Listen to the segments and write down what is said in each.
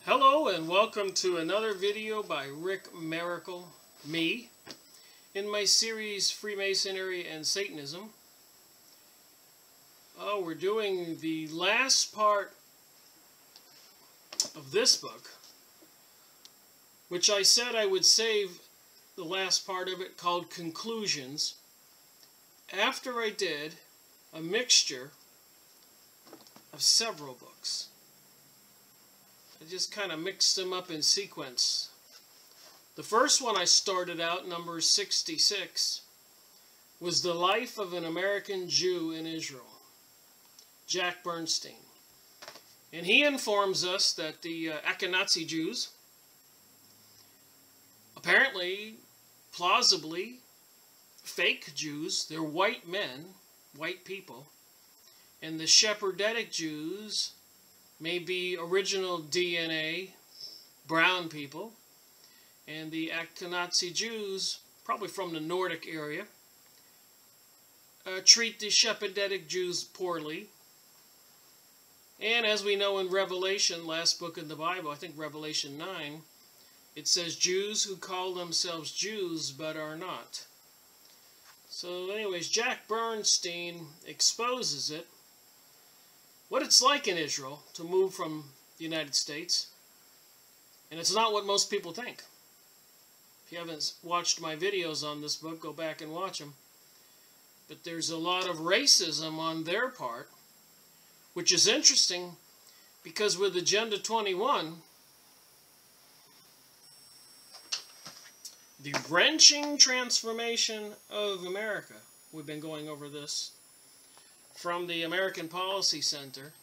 Hello and welcome to another video by Rick Miracle, me, in my series Freemasonry and Satanism. We're doing the last part of this book, which I said I would save the last part of it, called Conclusions, after I did a mixture of several books. I just kind of mixed them up in sequence. The first one I started out, number 66, was The Life of an American Jew in Israel, Jack Bernstein. And he informs us that the Ashkenazi Jews, apparently, plausibly, fake Jews, they're white men, white people, and the Shepherdetic Jews may be original DNA, brown people, and the Ashkenazi Jews, probably from the Nordic area, treat the Shepherdetic Jews poorly. And as we know in Revelation, last book in the Bible, I think Revelation 9, it says Jews who call themselves Jews but are not. So anyways, Jack Bernstein exposes it, what it's like in Israel to move from the United States. And it's not what most people think. If you haven't watched my videos on this book, go back and watch them. But there's a lot of racism on their part, which is interesting because with Agenda 21, the wrenching transformation of America, we've been going over this, from the American Policy Center,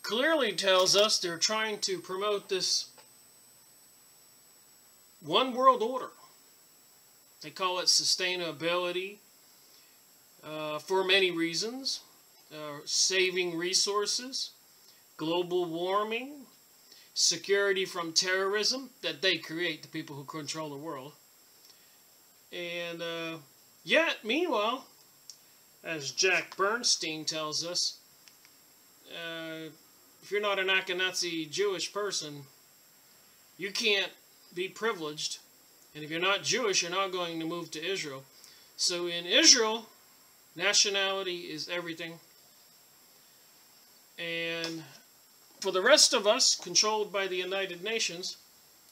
clearly tells us they're trying to promote this one world order. They call it sustainability for many reasons. Saving resources, global warming, security from terrorism that they create, the people who control the world. And yet, meanwhile, as Jack Bernstein tells us, if you're not an Ashkenazi Jewish person, you can't be privileged. And if you're not Jewish, you're not going to move to Israel. So in Israel, nationality is everything. And for the rest of us, controlled by the United Nations,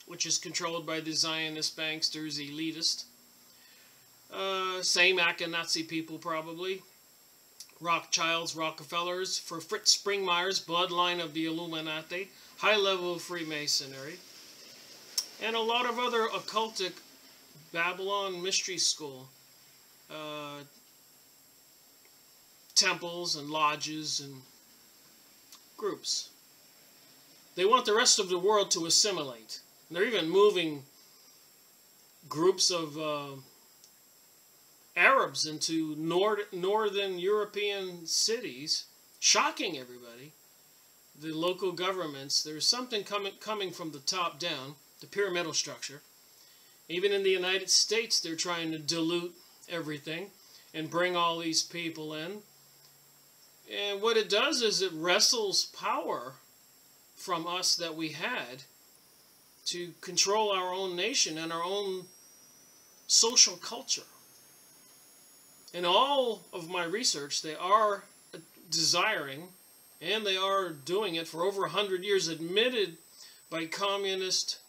which is controlled by the Zionist banksters, elitists, same Ashkenazi people probably, Rothschilds, Rockefellers, for Fritz Springmeier's bloodline of the Illuminati, high level of Freemasonry, and a lot of other occultic Babylon mystery school temples and lodges and groups. They want the rest of the world to assimilate. And they're even moving groups of Arabs into northern European cities, shocking everybody. The local governments, there's something coming from the top down, the pyramidal structure. Even in the United States, they're trying to dilute everything and bring all these people in. And what it does is it wrestles power from us that we had to control our own nation and our own social culture. In all of my research, they are desiring, and they are doing it for over 100 years, admitted by communist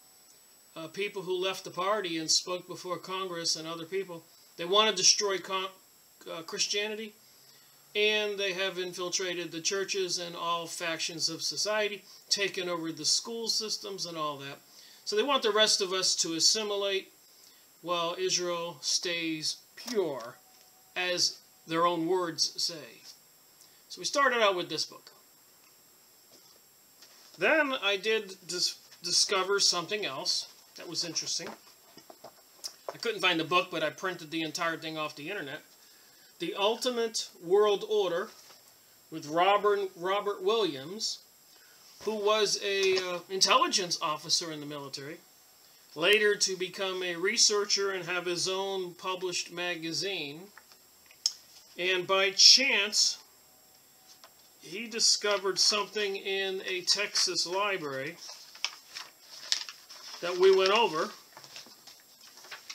people who left the party and spoke before Congress and other people. They want to destroy Christianity, and they have infiltrated the churches and all factions of society, taken over the school systems and all that. So they want the rest of us to assimilate while Israel stays pure, as their own words say. So we started out with this book. Then I did discover something else that was interesting. I couldn't find the book, but I printed the entire thing off the internet. The Ultimate World Order with Robert Williams, who was an intelligence officer in the military, later to become a researcher and have his own published magazine. And by chance, he discovered something in a Texas library that we went over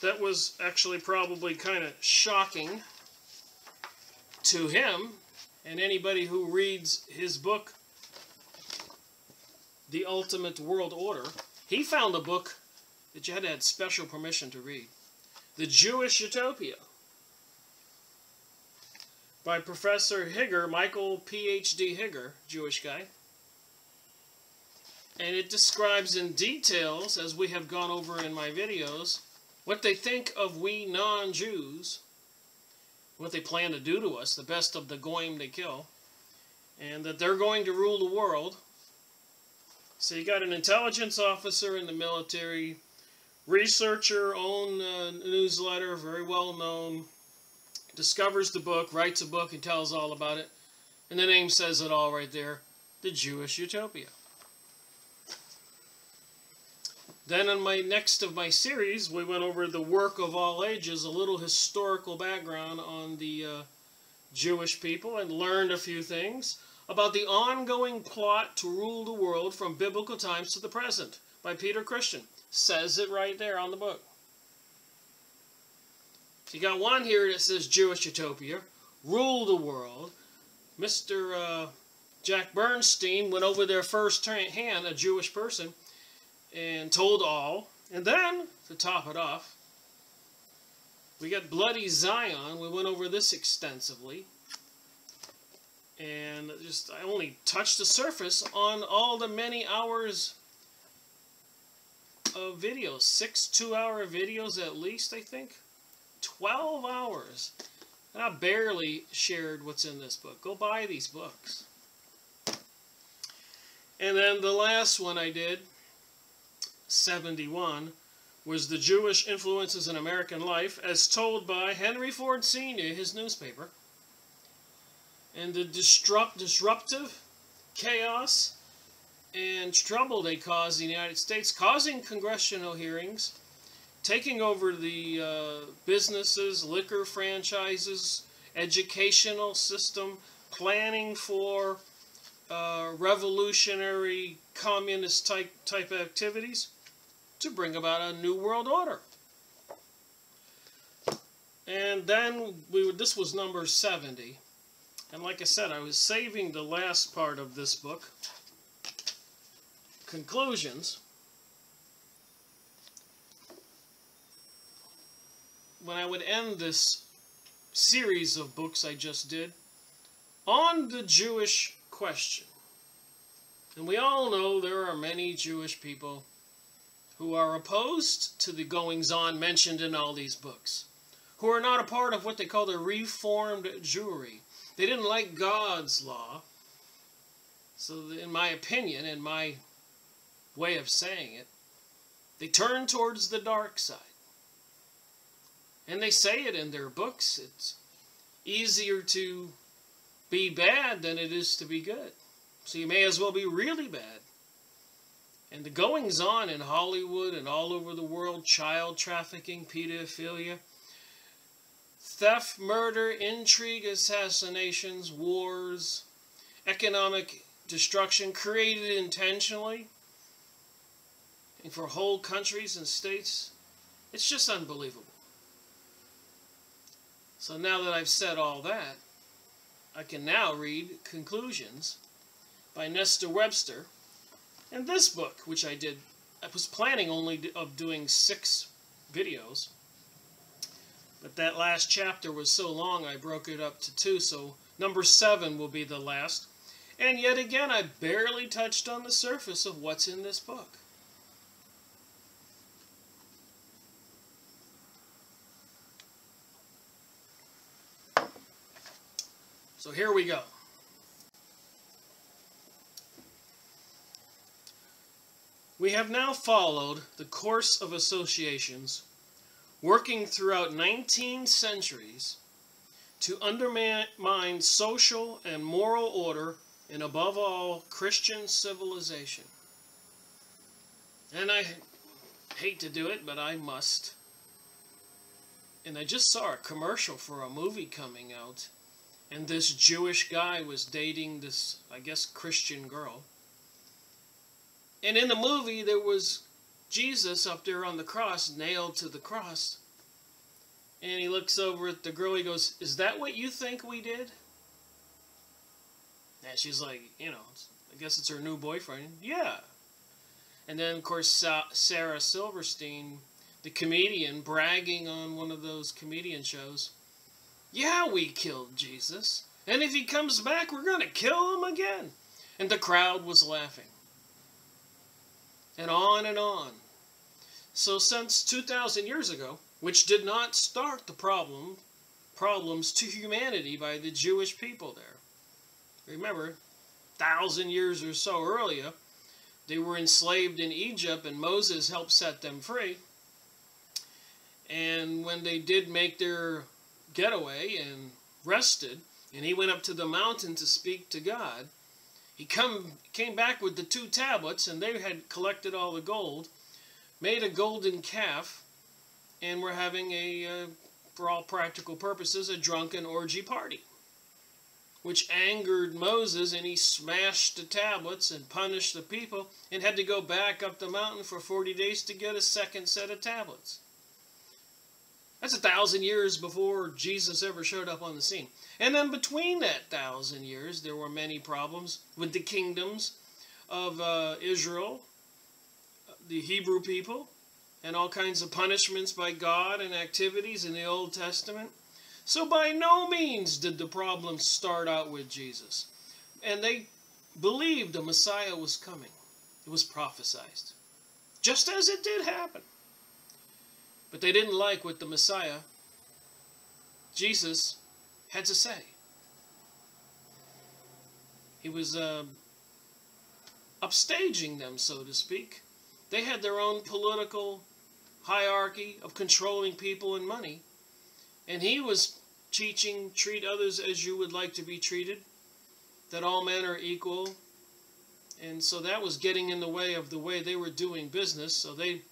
that was actually probably kind of shocking to him and anybody who reads his book, The Ultimate World Order. He found a book that you had to have special permission to read. The Jewish Utopia by Professor Higger, Michael Ph.D. Higger, Jewish guy. And it describes in details, as we have gone over in my videos, what they think of we non-Jews, what they plan to do to us, the best of the goyim they kill, and that they're going to rule the world. So you got an intelligence officer in the military, researcher, own newsletter, very well known, discovers the book, writes a book, and tells all about it. And the name says it all right there, The Jewish Utopia. Then in my next of my series, we went over the work of all ages, a little historical background on the Jewish people, and learned a few things about the ongoing plot to rule the world from biblical times to the present by Peter Christian. Says it right there on the book. So you got one here that says Jewish Utopia, rule the world. Mr. Jack Bernstein went over there first hand, a Jewish person, and told all. And then, to top it off, we got Bloody Zion. We went over this extensively. And I only touched the surface on all the many hours of videos. 6 2-hour videos at least, I think. 12 hours. And I barely shared what's in this book. Go buy these books. And then the last one I did, 71, was the Jewish influences in American life as told by Henry Ford Sr., his newspaper, and the disruptive chaos and trouble they caused in the United States, causing congressional hearings, taking over the businesses, liquor franchises, educational system, planning for revolutionary communist type activities to bring about a new world order. And then this was number 70. And like I said, I was saving the last part of this book, conclusions, when I would end this series of books I just did on the Jewish question. And we all know there are many Jewish people who are opposed to the goings-on mentioned in all these books, who are not a part of what they call the Reformed Jewry. They didn't like God's law. So in my opinion, in my way of saying it, they turn towards the dark side. And they say it in their books. It's easier to be bad than it is to be good. So you may as well be really bad. And the goings-on in Hollywood and all over the world, child trafficking, pedophilia, theft, murder, intrigue, assassinations, wars, economic destruction created intentionally and for whole countries and states, it's just unbelievable. So now that I've said all that, I can now read conclusions by Nestor Webster. And this book, which I was planning only of doing 6 videos, but that last chapter was so long I broke it up to 2, so number 7 will be the last. And yet again, I barely touched on the surface of what's in this book. So here we go. We have now followed the course of associations working throughout 19 centuries to undermine social and moral order and above all Christian civilization. And I hate to do it, but I must. And I just saw a commercial for a movie coming out, and this Jewish guy was dating this, I guess, Christian girl. And in the movie, there was Jesus up there on the cross, nailed to the cross. And he looks over at the girl. He goes, "Is that what you think we did?" And she's like, you know, I guess it's her new boyfriend. Yeah. And then, of course, Sarah Silverstein, the comedian, bragging on one of those comedian shows. "Yeah, we killed Jesus. And if he comes back, we're going to kill him again." And the crowd was laughing. And on and on. So since 2,000 years ago, which did not start the problems to humanity by the Jewish people there. Remember, 1,000 years or so earlier, they were enslaved in Egypt and Moses helped set them free. And when they did make their getaway and rested, and he went up to the mountain to speak to God, he came back with the 2 tablets, and they had collected all the gold, made a golden calf, and were having a, for all practical purposes, a drunken orgy party, which angered Moses, and he smashed the tablets and punished the people and had to go back up the mountain for 40 days to get a second set of tablets. That's 1,000 years before Jesus ever showed up on the scene. And then between that 1,000 years, there were many problems with the kingdoms of Israel, the Hebrew people, and all kinds of punishments by God and activities in the Old Testament. So by no means did the problem start out with Jesus. And they believed the Messiah was coming. It was prophesied. Just as it did happen. But they didn't like what the Messiah, Jesus, had to say. He was upstaging them, so to speak. They had their own political hierarchy of controlling people and money. And he was teaching, treat others as you would like to be treated, that all men are equal. And so that was getting in the way of the way they were doing business. So they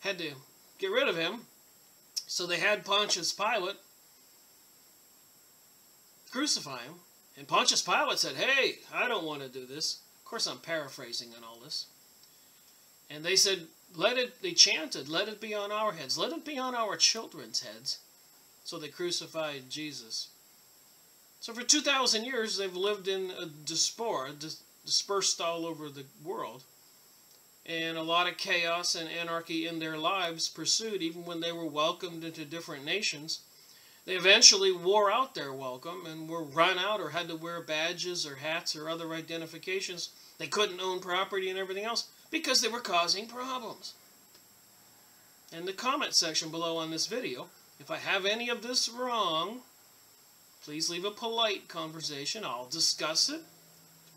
had to get rid of him. So they had Pontius Pilate crucify him. And Pontius Pilate said, "Hey, I don't want to do this." Of course, I'm paraphrasing on all this. And they said, they chanted, "Let it be on our heads. Let it be on our children's heads." So they crucified Jesus. So for 2,000 years, they've lived in a diaspora, dispersed all over the world. And a lot of chaos and anarchy in their lives pursued, even when they were welcomed into different nations. They eventually wore out their welcome and were run out or had to wear badges or hats or other identifications. They couldn't own property and everything else because they were causing problems. In the comment section below on this video, if I have any of this wrong, please leave a polite conversation. I'll discuss it,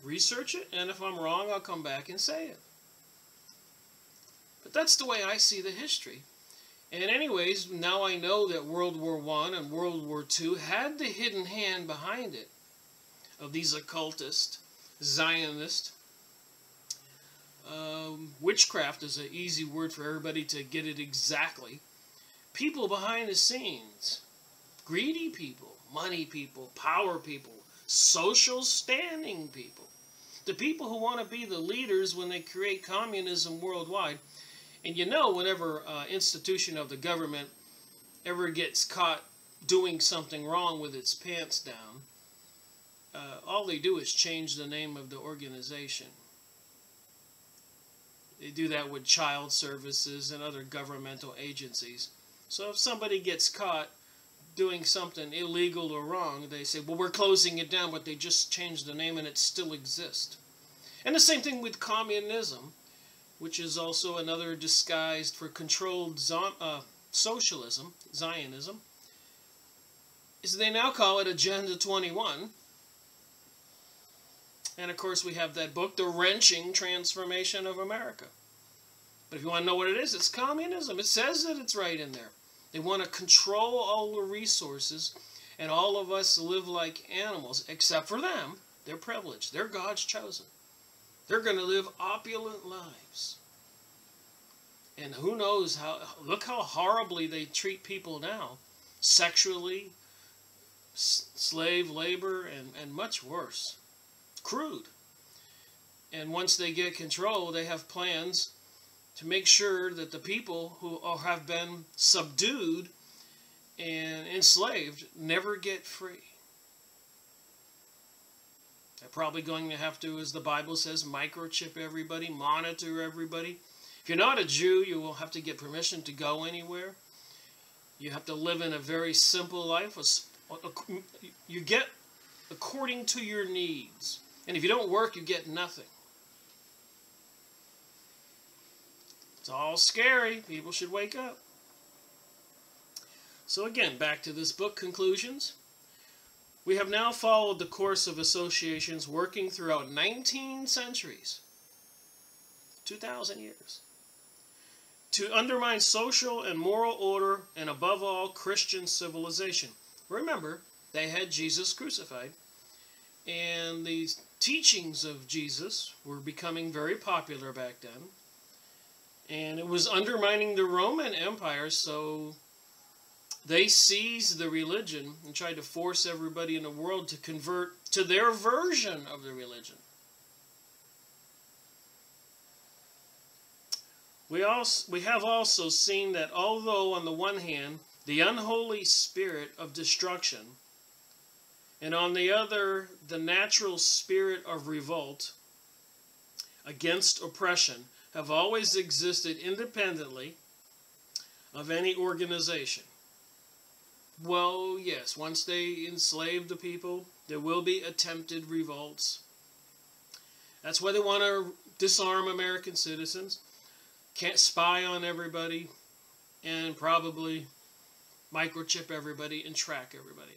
research it, and if I'm wrong, I'll come back and say it. But that's the way I see the history. And anyways, now I know that World War I and World War II had the hidden hand behind it of these occultist, Zionist. Witchcraft is an easy word for everybody to get it exactly. People behind the scenes, greedy people, money people, power people, social standing people, the people who want to be the leaders when they create communism worldwide. And you know, whenever institution of the government ever gets caught doing something wrong with its pants down, all they do is change the name of the organization. They do that with child services and other governmental agencies. So if somebody gets caught doing something illegal or wrong, they say, well, we're closing it down, but they just changed the name and it still exists. And the same thing with communism, which is also another disguised for controlled socialism, Zionism, is they now call it Agenda 21. And of course we have that book, The Wrenching Transformation of America. But if you want to know what it is, it's communism. It says that it's right in there. They want to control all the resources, and all of us live like animals, except for them. They're privileged. They're God's chosen. They're going to live opulent lives. And who knows how, look how horribly they treat people now. Sexually, slave labor, and much worse. Crude. And once they get control, they have plans to make sure that the people who have been subdued and enslaved never get free. They're probably going to have to, as the Bible says, microchip everybody, monitor everybody. If you're not a Jew, you will have to get permission to go anywhere. You have to live in a very simple life. You get according to your needs. And if you don't work, you get nothing. It's all scary. People should wake up. So again, back to this book, Conclusions. We have now followed the course of associations working throughout 19 centuries, 2,000 years, to undermine social and moral order and above all Christian civilization. Remember, they had Jesus crucified, and the teachings of Jesus were becoming very popular back then, and it was undermining the Roman Empire, so they seized the religion and tried to force everybody in the world to convert to their version of the religion. We have also seen that although on the one hand, the unholy spirit of destruction, and on the other, the natural spirit of revolt against oppression, have always existed independently of any organization. Well, yes, once they enslave the people, there will be attempted revolts. That's why they want to disarm American citizens, can't spy on everybody, and probably microchip everybody and track everybody.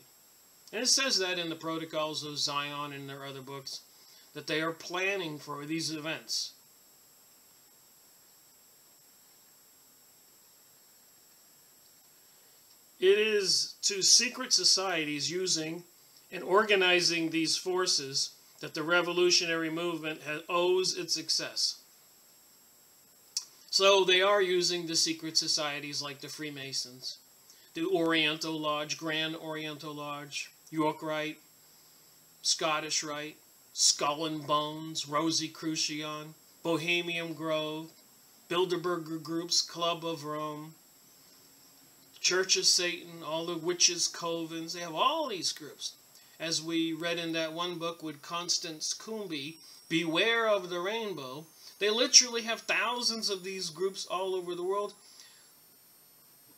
And it says that in the Protocols of Zion and their other books, that they are planning for these events. It is to secret societies using and organizing these forces that the revolutionary movement owes its success. So they are using the secret societies like the Freemasons, the Oriental Lodge, Grand Oriental Lodge, York Rite, Scottish Rite, Skull and Bones, Rosicrucian, Bohemian Grove, Bilderberger Groups, Club of Rome, Church of Satan, all the witches' covens. They have all these groups. As we read in that one book with Constance Coombe, Beware of the Rainbow, they literally have thousands of these groups all over the world,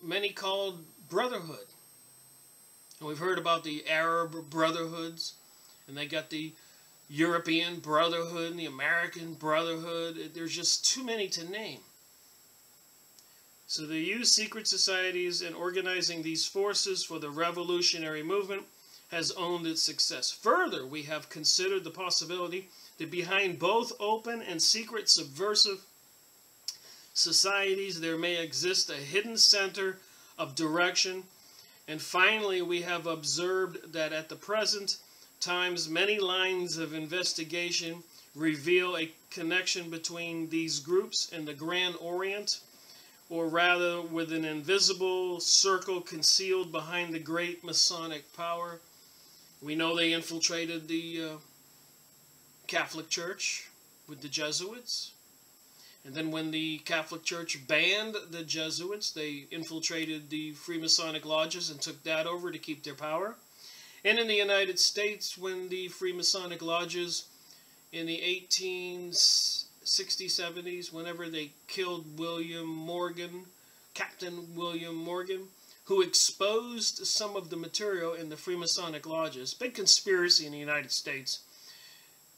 many called brotherhood. And we've heard about the Arab brotherhoods, and they got the European brotherhood and the American brotherhood. There's just too many to name. So they use secret societies, and organizing these forces for the revolutionary movement has owned its success. Further, we have considered the possibility that behind both open and secret subversive societies there may exist a hidden center of direction. And finally, we have observed that at the present times many lines of investigation reveal a connection between these groups and the Grand Orient, or rather with an invisible circle concealed behind the great Masonic power. We know they infiltrated the Catholic Church with the Jesuits. And then when the Catholic Church banned the Jesuits, they infiltrated the Freemasonic lodges and took that over to keep their power. And in the United States, when the Freemasonic lodges in the 1860s, 70s, whenever they killed William Morgan, Captain William Morgan, who exposed some of the material in the Freemasonic lodges. Big conspiracy in the United States.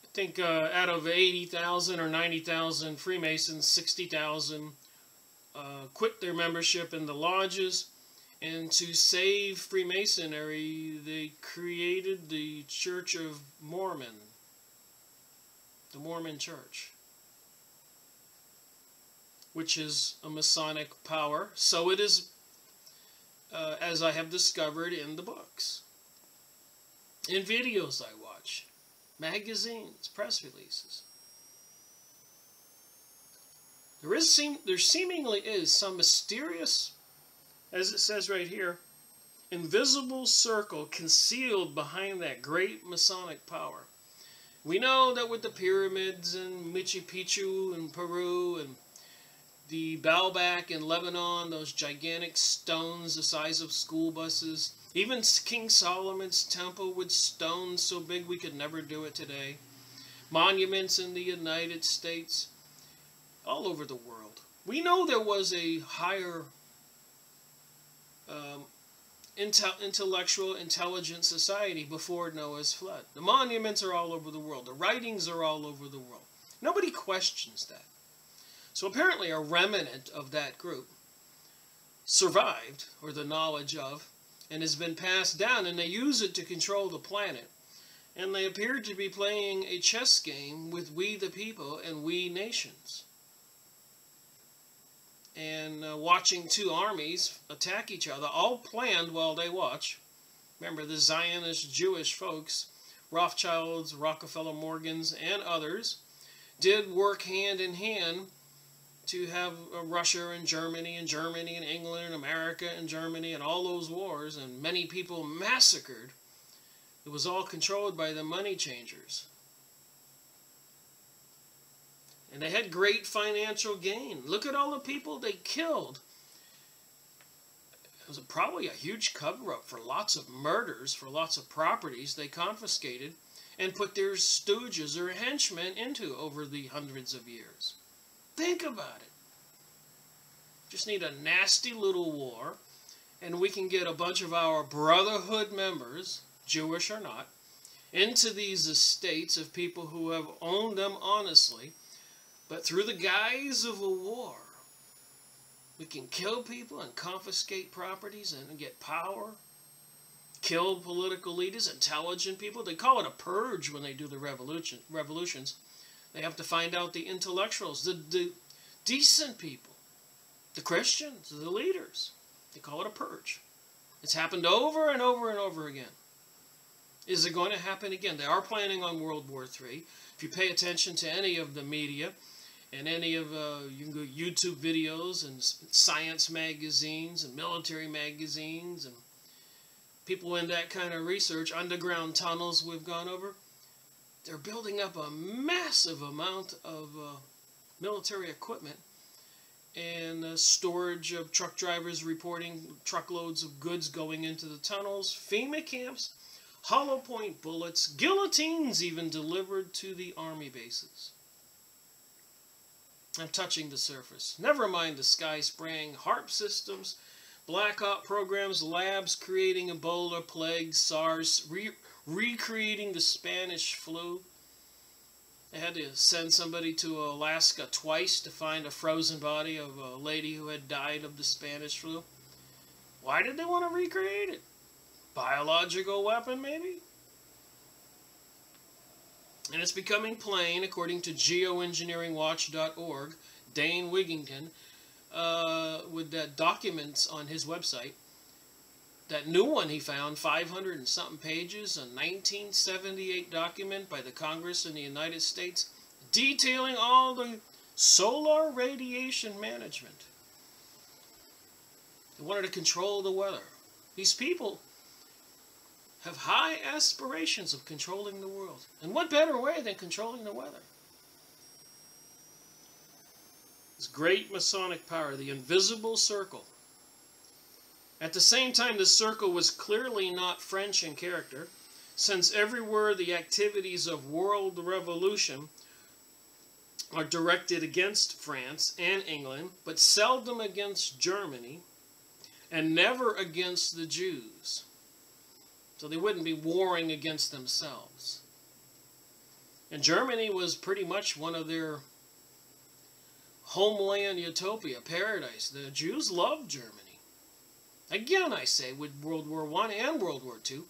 I think out of 80,000 or 90,000 Freemasons, 60,000 quit their membership in the lodges. And to save Freemasonry, they created the Church of Mormon, the Mormon Church, which is a Masonic power. So it is, as I have discovered in the books, in videos I watch, magazines, press releases. There seemingly is some mysterious, as it says right here, invisible circle concealed behind that great Masonic power. We know that with the pyramids and Machu Picchu in Peru and The Baalbek in Lebanon, those gigantic stones the size of school buses. Even King Solomon's temple with stones so big we could never do it today. Monuments in the United States, all over the world. We know there was a higher intellectual, intelligent society before Noah's flood. The monuments are all over the world. The writings are all over the world. Nobody questions that. So apparently a remnant of that group survived, or the knowledge of, and has been passed down, and they use it to control the planet. And they appear to be playing a chess game with we the people and we nations. And watching two armies attack each other, all planned while they watch. Remember, the Zionist Jewish folks, Rothschilds, Rockefeller Morgans, and others, did work hand in hand to have Russia and Germany and England and America and Germany and all those wars, and many people massacred. It was all controlled by the money changers. And they had great financial gain. Look at all the people they killed. It was probably a huge cover-up for lots of murders, for lots of properties they confiscated and put their stooges or henchmen into over the hundreds of years. Think about it. Just need a nasty little war, and we can get a bunch of our brotherhood members, Jewish or not, into these estates of people who have owned them honestly, but through the guise of a war, we can kill people and confiscate properties and get power, kill political leaders, intelligent people. They call it a purge when they do the revolutions. They have to find out the intellectuals, the decent people, the Christians, the leaders. They call it a purge. It's happened over and over and over again. Is it going to happen again? They are planning on World War III. If you pay attention to any of the media and any of you can go YouTube videos and science magazines and military magazines and people in that kind of research, underground tunnels we've gone over, they're building up a massive amount of military equipment and storage of truck drivers reporting truckloads of goods going into the tunnels, FEMA camps, hollow point bullets, guillotines even delivered to the army bases. I'm touching the surface. Never mind the sky-spraying HARP systems, Black Op programs, labs creating Ebola, plague, SARS, recreating the Spanish flu. They had to send somebody to Alaska twice to find a frozen body of a lady who had died of the Spanish flu. Why did they want to recreate it? Biological weapon, maybe? And it's becoming plain, according to geoengineeringwatch.org, Dane Wigington, with that documents on his website, that new one he found, 500 and something pages, a 1978 document by the Congress in the United States, detailing all the solar radiation management. They wanted to control the weather. These people have high aspirations of controlling the world. And what better way than controlling the weather? This great Masonic power, the invisible circle. At the same time, the circle was clearly not French in character, since everywhere the activities of world revolution are directed against France and England, but seldom against Germany, and never against the Jews. So they wouldn't be warring against themselves. And Germany was pretty much one of their homeland utopia, paradise. The Jews loved Germany. Again, I say, with World War I and World War II,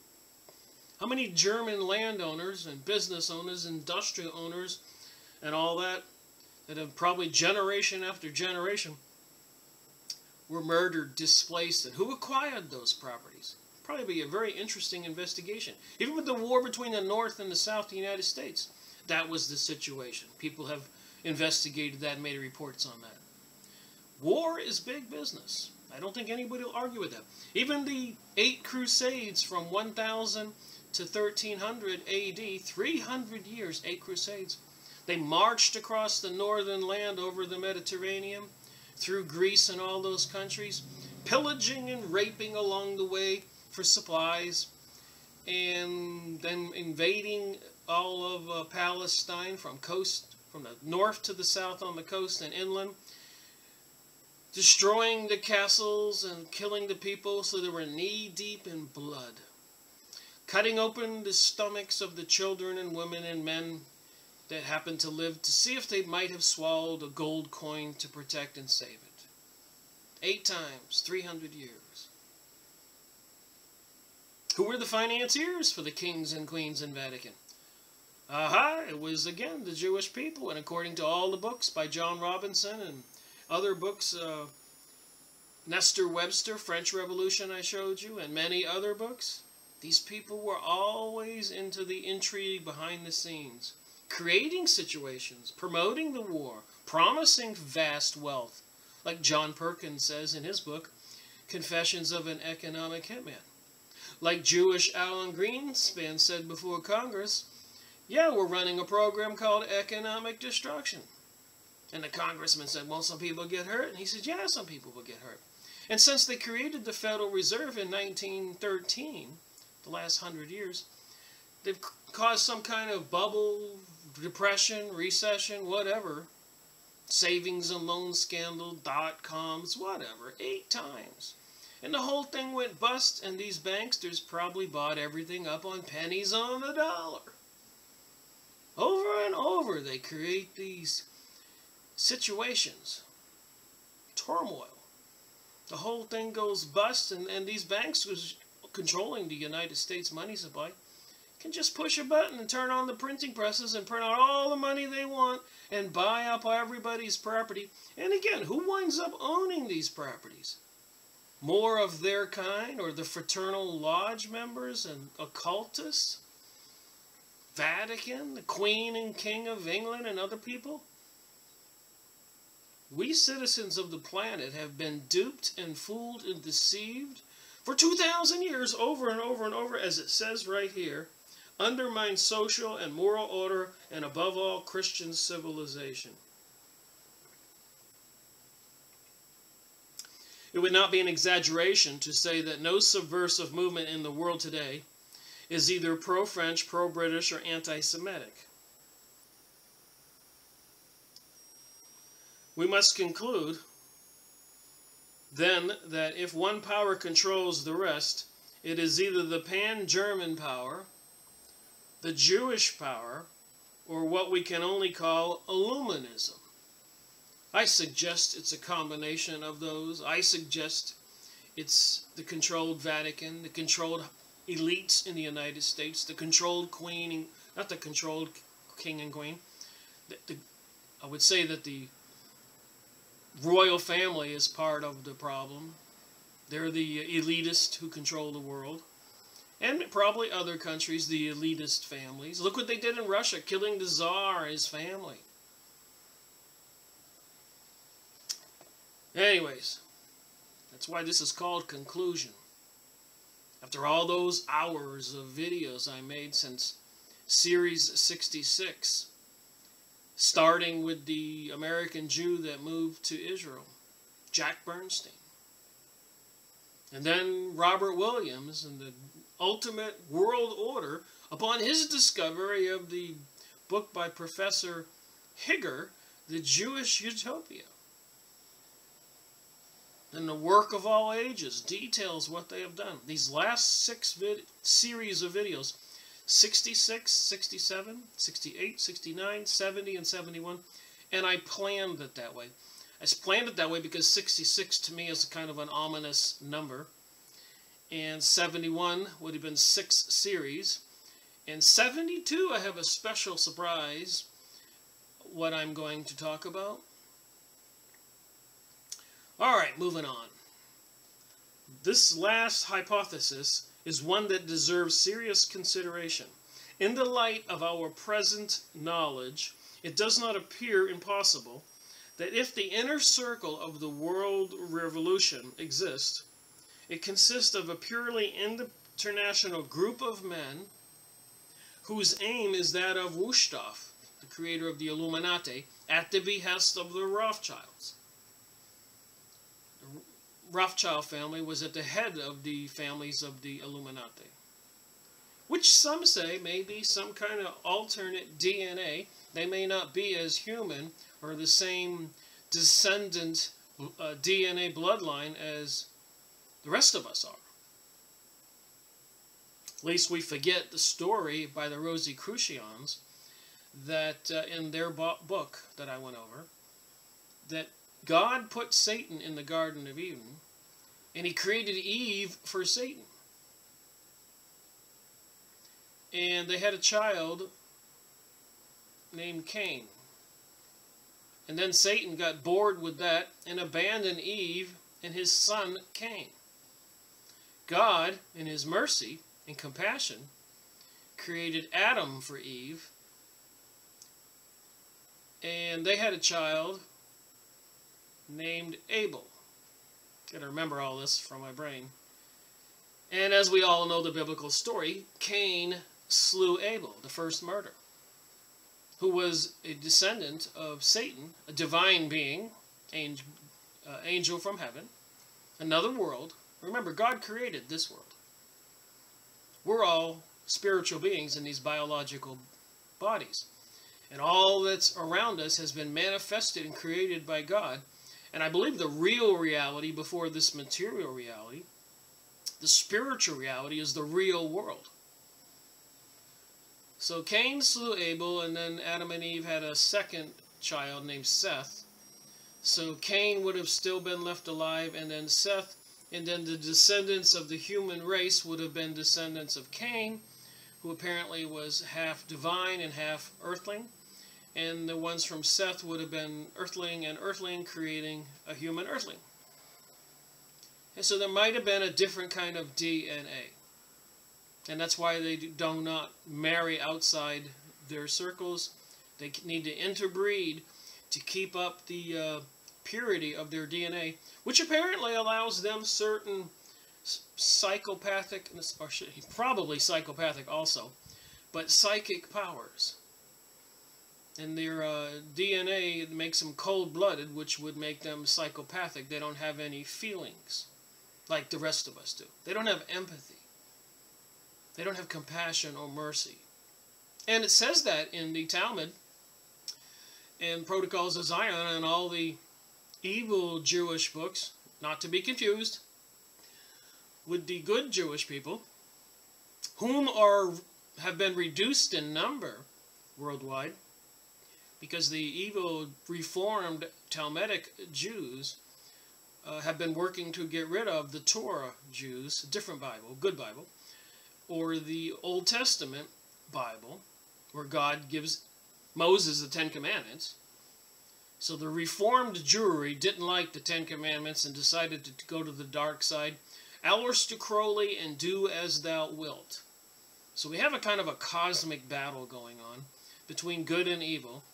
how many German landowners and business owners, industrial owners, and all that have probably generation after generation were murdered, displaced, and who acquired those properties? Probably be a very interesting investigation. Even with the war between the North and the South of the United States, that was the situation. People have investigated that and made reports on that. War is big business. I don't think anybody will argue with that. Even the 8 Crusades from 1000 to 1300 AD, 300 years, 8 Crusades. They marched across the northern land over the Mediterranean, through Greece and all those countries, pillaging and raping along the way for supplies, and then invading all of Palestine from the north to the south on the coast and inland, destroying the castles and killing the people so they were knee-deep in blood, cutting open the stomachs of the children and women and men that happened to live to see if they might have swallowed a gold coin to protect and save it. 8 times, 300 years. Who were the financiers for the kings and queens in Vatican? Aha, it was again the Jewish people, and according to all the books by John Robinson and other books, Nestor Webster, French Revolution I showed you, and many other books, these people were always into the intrigue behind the scenes, creating situations, promoting the war, promising vast wealth, like John Perkins says in his book, Confessions of an Economic Hitman. Like Jewish Alan Greenspan said before Congress, yeah, we're running a program called economic destruction. And the congressman said, well, some people get hurt. And he said, yeah, some people will get hurt. And since they created the Federal Reserve in 1913, the last 100 years, they've caused some kind of bubble, depression, recession, whatever, savings and loan scandal, dot-coms, whatever, 8 times. And the whole thing went bust, and these banksters probably bought everything up on pennies on the dollar. Over and over, they create these situations, turmoil. The whole thing goes bust, and these banks who's controlling the United States money supply can just push a button and turn on the printing presses and print out all the money they want and buy up everybody's property. And again, who winds up owning these properties? More of their kind, or the fraternal lodge members and occultists? Vatican, the Queen and King of England, and other people? We citizens of the planet have been duped and fooled and deceived for 2,000 years, over and over and over, as it says right here, undermine social and moral order, and above all, Christian civilization. It would not be an exaggeration to say that no subversive movement in the world today is either pro-French, pro-British, or anti-Semitic. We must conclude, then, that if one power controls the rest, it is either the pan-German power, the Jewish power, or what we can only call Illuminism. I suggest it's a combination of those. I suggest it's the controlled Vatican, the controlled elites in the United States, the controlled queen, not the controlled king and queen. I would say that the royal family is part of the problem. They're the elitists who control the world. And probably other countries, the elitist families. Look what they did in Russia, killing the Tsar and his family. Anyways, that's why this is called Conclusion. After all those hours of videos I made since Series 66, starting with the American Jew that moved to Israel, Jack Bernstein, and then Robert Williams and the ultimate world order upon his discovery of the book by Professor Higger, The Jewish Utopia. And the work of all ages details what they have done. These last 6 series of videos, 66, 67, 68, 69, 70, and 71, and I planned it that way. I planned it that way because 66 to me is kind of an ominous number, and 71 would have been 6 series, and 72 I have a special surprise what I'm going to talk about. Alright, moving on. This last hypothesis is one that deserves serious consideration. In the light of our present knowledge, it does not appear impossible that if the inner circle of the world revolution exists, it consists of a purely international group of men whose aim is that of Wusthof, the creator of the Illuminati, at the behest of the Rothschilds. Rothschild family was at the head of the families of the Illuminati, which some say may be some kind of alternate DNA. They may not be as human or the same descendant DNA bloodline as the rest of us are. At least we forget the story by the Rosicrucians that in their book that I went over, that God put Satan in the Garden of Eden, and he created Eve for Satan. And they had a child named Cain. And then Satan got bored with that and abandoned Eve and his son Cain. God, in his mercy and compassion, created Adam for Eve, and they had a child named Abel. Gotta remember all this from my brain. And as we all know the biblical story, Cain slew Abel, the first murder, who was a descendant of Satan, a divine being, angel from heaven, another world. Remember, God created this world. We're all spiritual beings in these biological bodies. And all that's around us has been manifested and created by God. And I believe the real reality before this material reality, the spiritual reality, is the real world. So Cain slew Abel, and then Adam and Eve had a second child named Seth. So Cain would have still been left alive, and then Seth, and then the descendants of the human race would have been descendants of Cain, who apparently was half divine and half earthling. And the ones from Seth would have been earthling and earthling, creating a human earthling. And so there might have been a different kind of DNA. And that's why they do not marry outside their circles. They need to interbreed to keep up the purity of their DNA, which apparently allows them certain psychopathic, or probably psychopathic also, but psychic powers. And their DNA makes them cold-blooded, which would make them psychopathic. They don't have any feelings like the rest of us do. They don't have empathy. They don't have compassion or mercy. And it says that in the Talmud and Protocols of Zion and all the evil Jewish books, not to be confused with the good Jewish people, whom have been reduced in number worldwide, because the evil Reformed Talmudic Jews have been working to get rid of the Torah Jews, a different Bible, good Bible, or the Old Testament Bible, where God gives Moses the Ten Commandments. So the Reformed Jewry didn't like the Ten Commandments and decided to go to the dark side. Aleister Crowley and do as thou wilt. So we have a kind of a cosmic battle going on between good and evil.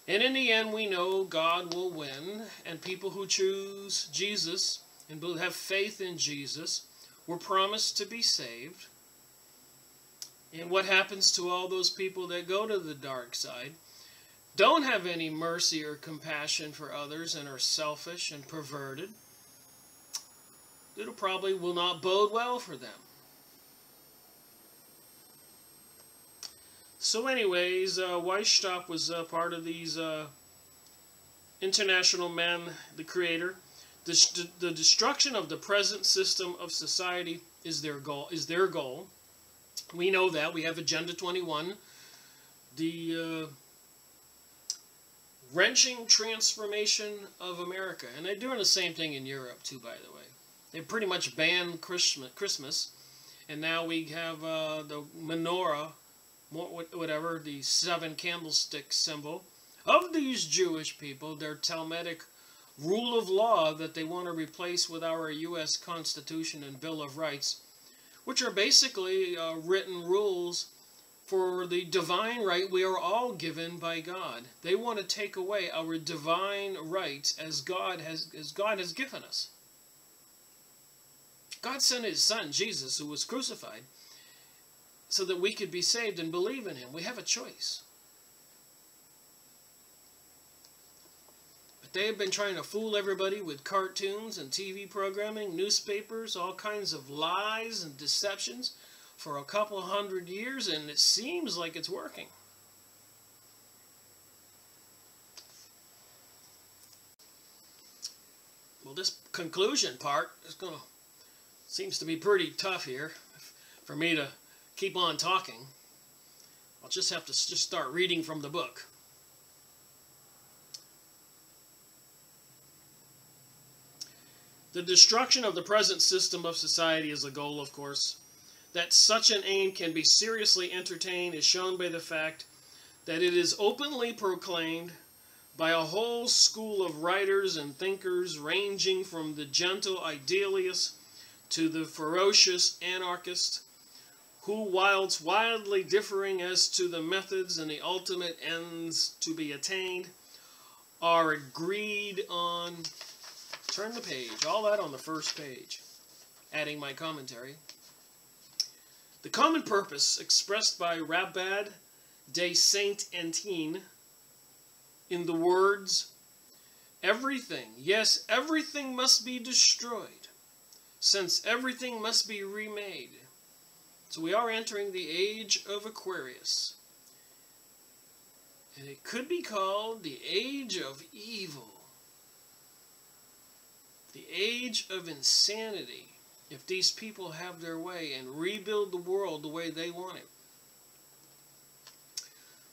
And in the end, we know God will win, and people who choose Jesus and have faith in Jesus were promised to be saved. And what happens to all those people that go to the dark side, don't have any mercy or compassion for others, and are selfish and perverted? It probably will not bode well for them. So anyways, Weishaupt was part of these international men, the creator. The destruction of the present system of society is their goal. We know that. We have Agenda 21. The wrenching transformation of America. And they're doing the same thing in Europe too, by the way. They pretty much banned Christmas. And now we have the menorah, whatever, the 7 candlestick symbol of these Jewish people, their Talmudic rule of law that they want to replace with our U.S. Constitution and Bill of Rights, which are basically written rules for the divine right we are all given by God. They want to take away our divine rights as God has given us. God sent His Son, Jesus, who was crucified, so that we could be saved and believe in Him. We have a choice. But They have been trying to fool everybody with cartoons and TV programming, newspapers, all kinds of lies and deceptions for a couple hundred years, and it seems like it's working. Well, this conclusion part seems to be pretty tough here for me to keep on talking. I'll just have to start reading from the book. The destruction of the present system of society is a goal, of course. That such an aim can be seriously entertained is shown by the fact that it is openly proclaimed by a whole school of writers and thinkers ranging from the gentle idealist to the ferocious anarchist, who, whilst wildly differing as to the methods and the ultimate ends to be attained, are agreed on. Turn the page, all that on the first page, adding my commentary. The common purpose expressed by Rabbad de Saint-Étienne in the words, everything, yes, everything must be destroyed, since everything must be remade. So we are entering the age of Aquarius. And it could be called the age of evil. The age of insanity, if these people have their way and rebuild the world the way they want it.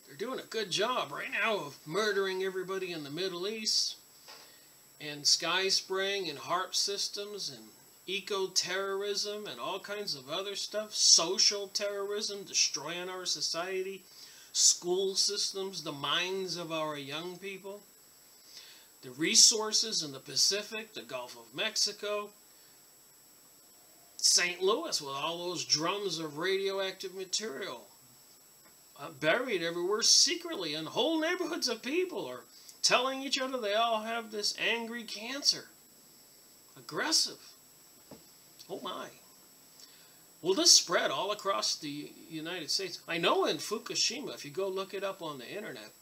They're doing a good job right now of murdering everybody in the Middle East, and sky spraying and HARP systems and eco-terrorism and all kinds of other stuff. Social terrorism, destroying our society, school systems, the minds of our young people. The resources in the Pacific, the Gulf of Mexico, St. Louis with all those drums of radioactive material buried everywhere secretly, and whole neighborhoods of people are telling each other they all have this angry cancer. Aggressive. Oh my. Will this spread all across the United States? I know in Fukushima, if you go look it up on the internet,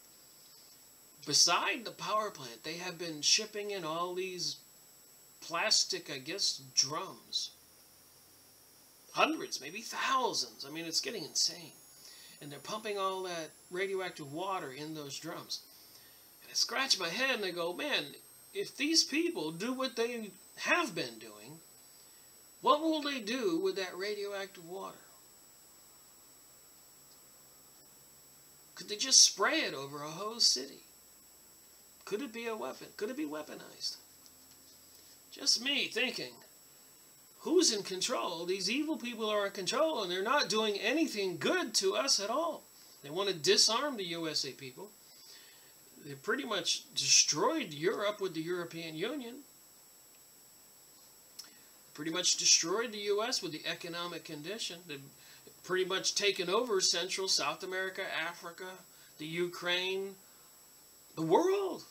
beside the power plant, they have been shipping in all these plastic, I guess, drums. Hundreds, maybe thousands. I mean, it's getting insane. And they're pumping all that radioactive water in those drums. And I scratch my head and I go, man, if these people do what they have been doing, what will they do with that radioactive water? Could they just spray it over a whole city? Could it be a weapon? Could it be weaponized? Just me thinking, who's in control? These evil people are in control, and they're not doing anything good to us at all. They want to disarm the USA people. They pretty much destroyed Europe with the European Union. Pretty much destroyed the U.S. with the economic condition. They've pretty much taken over Central, South America, Africa, the Ukraine, the world.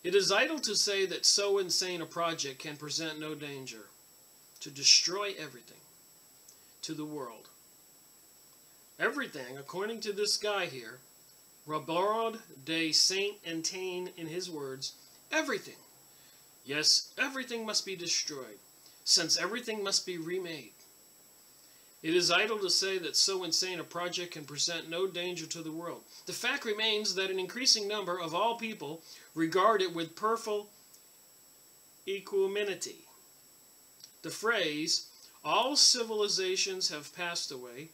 It is idle to say that so insane a project can present no danger to destroy everything to the world. Everything, according to this guy here, Rabbad de Saint-Étienne in his words, everything, yes, everything must be destroyed, since everything must be remade. It is idle to say that so insane a project can present no danger to the world. The fact remains that an increasing number of all people regard it with perfect equanimity. The phrase, all civilizations have passed away,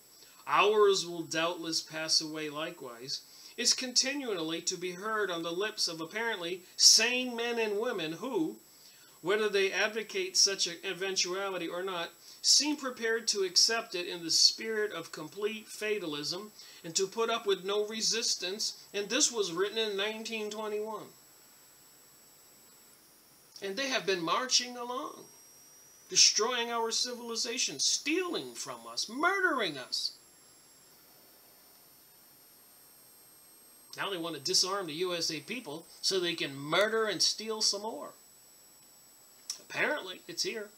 ours will doubtless pass away likewise, is continually to be heard on the lips of apparently sane men and women who, whether they advocate such an eventuality or not, seem prepared to accept it in the spirit of complete fatalism and to put up with no resistance. And this was written in 1921. And they have been marching along, destroying our civilization, stealing from us, murdering us. Now they want to disarm the USA people so they can murder and steal some more. Apparently, it's here.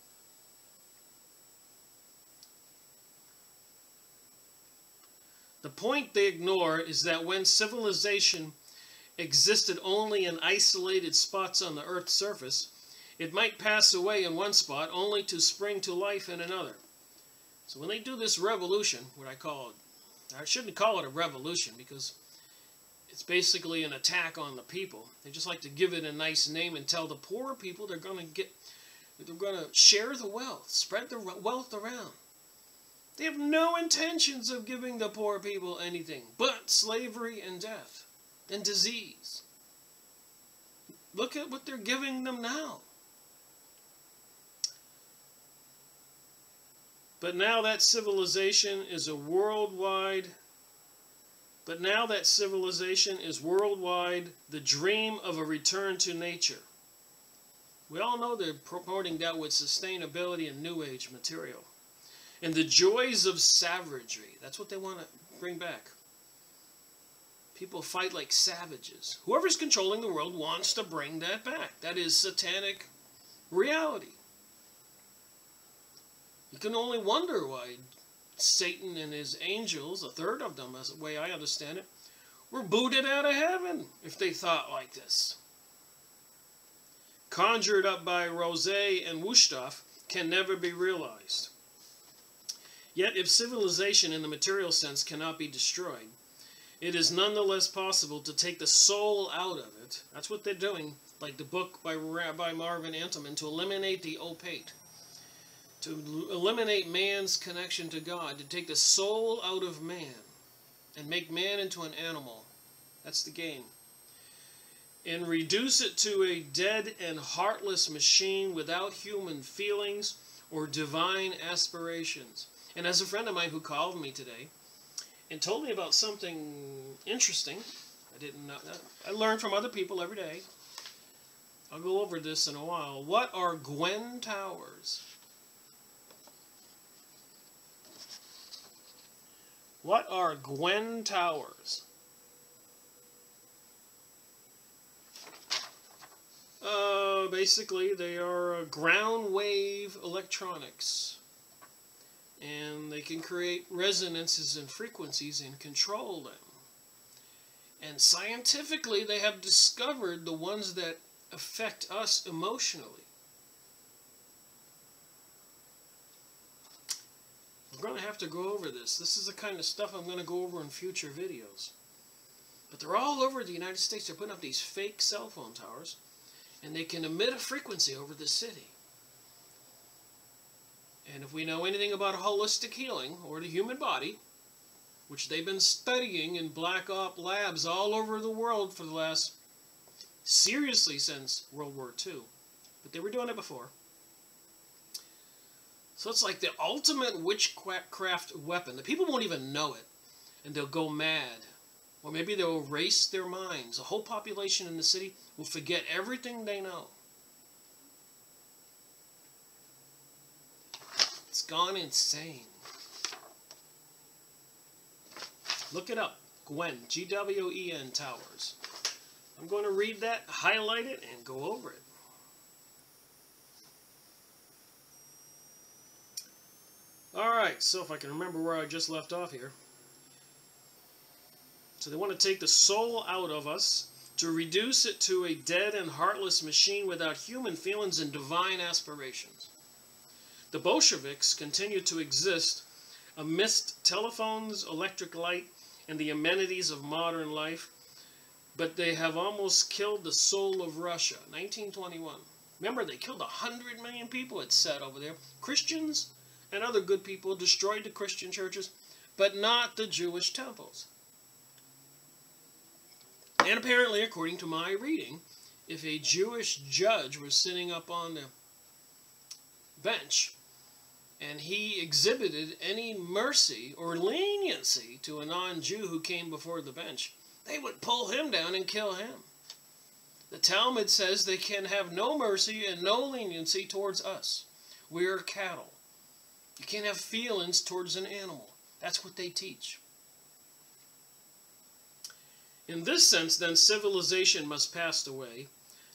The point they ignore is that when civilization existed only in isolated spots on the Earth's surface, it might pass away in one spot only to spring to life in another. So when they do this revolution, what I call it, I shouldn't call it a revolution because it's basically an attack on the people. They just like to give it a nice name and tell the poor people they're going to share the wealth, spread the wealth around. They have no intentions of giving the poor people anything but slavery and death and disease. Look at what they're giving them now. But now that civilization is worldwide, the dream of a return to nature. We all know they're promoting that with sustainability and New Age material. And the joys of savagery. That's what they want to bring back. People fight like savages. Whoever's controlling the world wants to bring that back. That is satanic reality. You can only wonder why Satan and his angels, a third of them, as the way I understand it, were booted out of heaven if they thought like this. Conjured up by Rosé and Wusthof can never be realized. Yet if civilization in the material sense cannot be destroyed, it is nonetheless possible to take the soul out of it. That's what they're doing, like the book by Rabbi Marvin Antelman, to eliminate the opate, to eliminate man's connection to God, to take the soul out of man and make man into an animal. That's the game. And reduce it to a dead and heartless machine without human feelings or divine aspirations. And as a friend of mine who called me today and told me about something interesting, I didn't know that. I learn from other people every day. I'll go over this in a while. What are Gwen Towers? What are Gwen Towers? Basically, they are ground wave electronics. And they can create resonances and frequencies and control them. And scientifically, they have discovered the ones that affect us emotionally. We're going to have to go over this. This is the kind of stuff I'm going to go over in future videos. But they're all over the United States. They're putting up these fake cell phone towers. And they can emit a frequency over the city. And if we know anything about holistic healing, or the human body, which they've been studying in black op labs all over the world for the last, seriously, since World War II. But they were doing it before. So it's like the ultimate witchcraft weapon. The people won't even know it. And they'll go mad. Or maybe they'll erase their minds. The whole population in the city will forget everything they know. It's gone insane. Look it up. Gwen, G-W-E-N Towers. I'm going to read that, highlight it, and go over it. Alright, so if I can remember where I just left off here. So they want to take the soul out of us to reduce it to a dead and heartless machine without human feelings and divine aspirations. The Bolsheviks continue to exist amidst telephones, electric light, and the amenities of modern life, but they have almost killed the soul of Russia. 1921. Remember, they killed 100 million people, it said over there. Christians and other good people destroyed the Christian churches, but not the Jewish temples. And apparently, according to my reading, if a Jewish judge was sitting up on the bench and he exhibited any mercy or leniency to a non-Jew who came before the bench, they would pull him down and kill him. The Talmud says they can have no mercy and no leniency towards us. We are cattle. You can't have feelings towards an animal. That's what they teach. In this sense, then, civilization must pass away,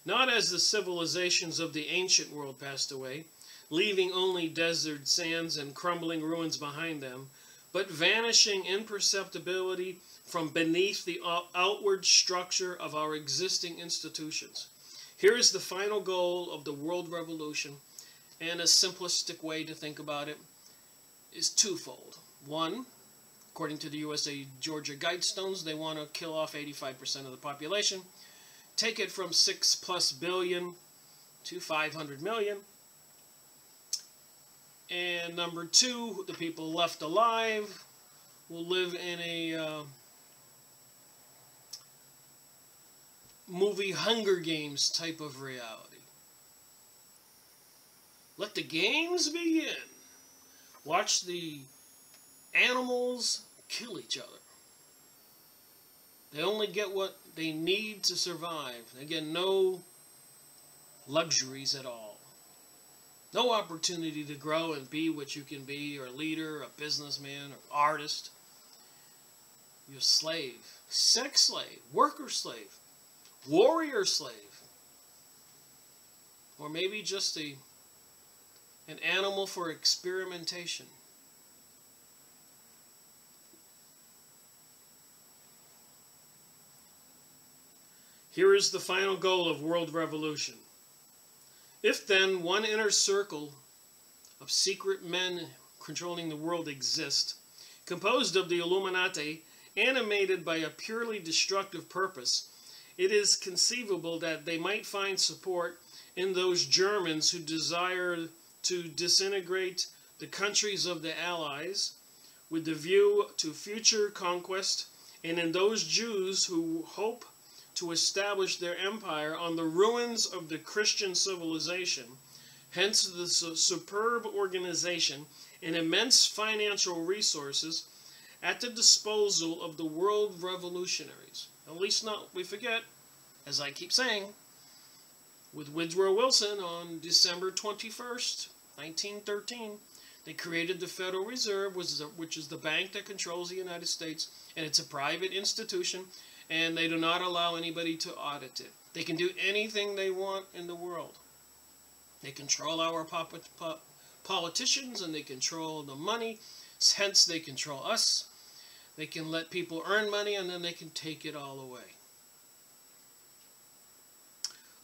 not as the civilizations of the ancient world passed away, leaving only desert sands and crumbling ruins behind them, but vanishing imperceptibility from beneath the outward structure of our existing institutions. Here is the final goal of the world revolution, and a simplistic way to think about it is twofold. One, according to the USA Georgia Guidestones, they want to kill off 85% of the population, take it from 6+ billion to 500 million. And number two, the people left alive will live in a movie Hunger Games type of reality. Let the games begin. Watch the animals kill each other. They only get what they need to survive. They get no luxuries at all. No opportunity to grow and be what you can be, or a leader, a businessman, or artist. You're a slave, sex slave, worker slave, warrior slave, or maybe just an animal for experimentation. Here is the final goal of world revolution. If then one inner circle of secret men controlling the world exists, composed of the Illuminati, animated by a purely destructive purpose, it is conceivable that they might find support in those Germans who desire to disintegrate the countries of the Allies with the view to future conquest, and in those Jews who hope to establish their empire on the ruins of the Christian civilization, hence the superb organization and immense financial resources at the disposal of the world revolutionaries. At least not, we forget, as I keep saying, with Woodrow Wilson on December 21st, 1913, they created the Federal Reserve, which is the bank that controls the United States, and it's a private institution, and they do not allow anybody to audit it. They can do anything they want in the world. They control our politicians, and they control the money, hence they control us. They can let people earn money, and then they can take it all away.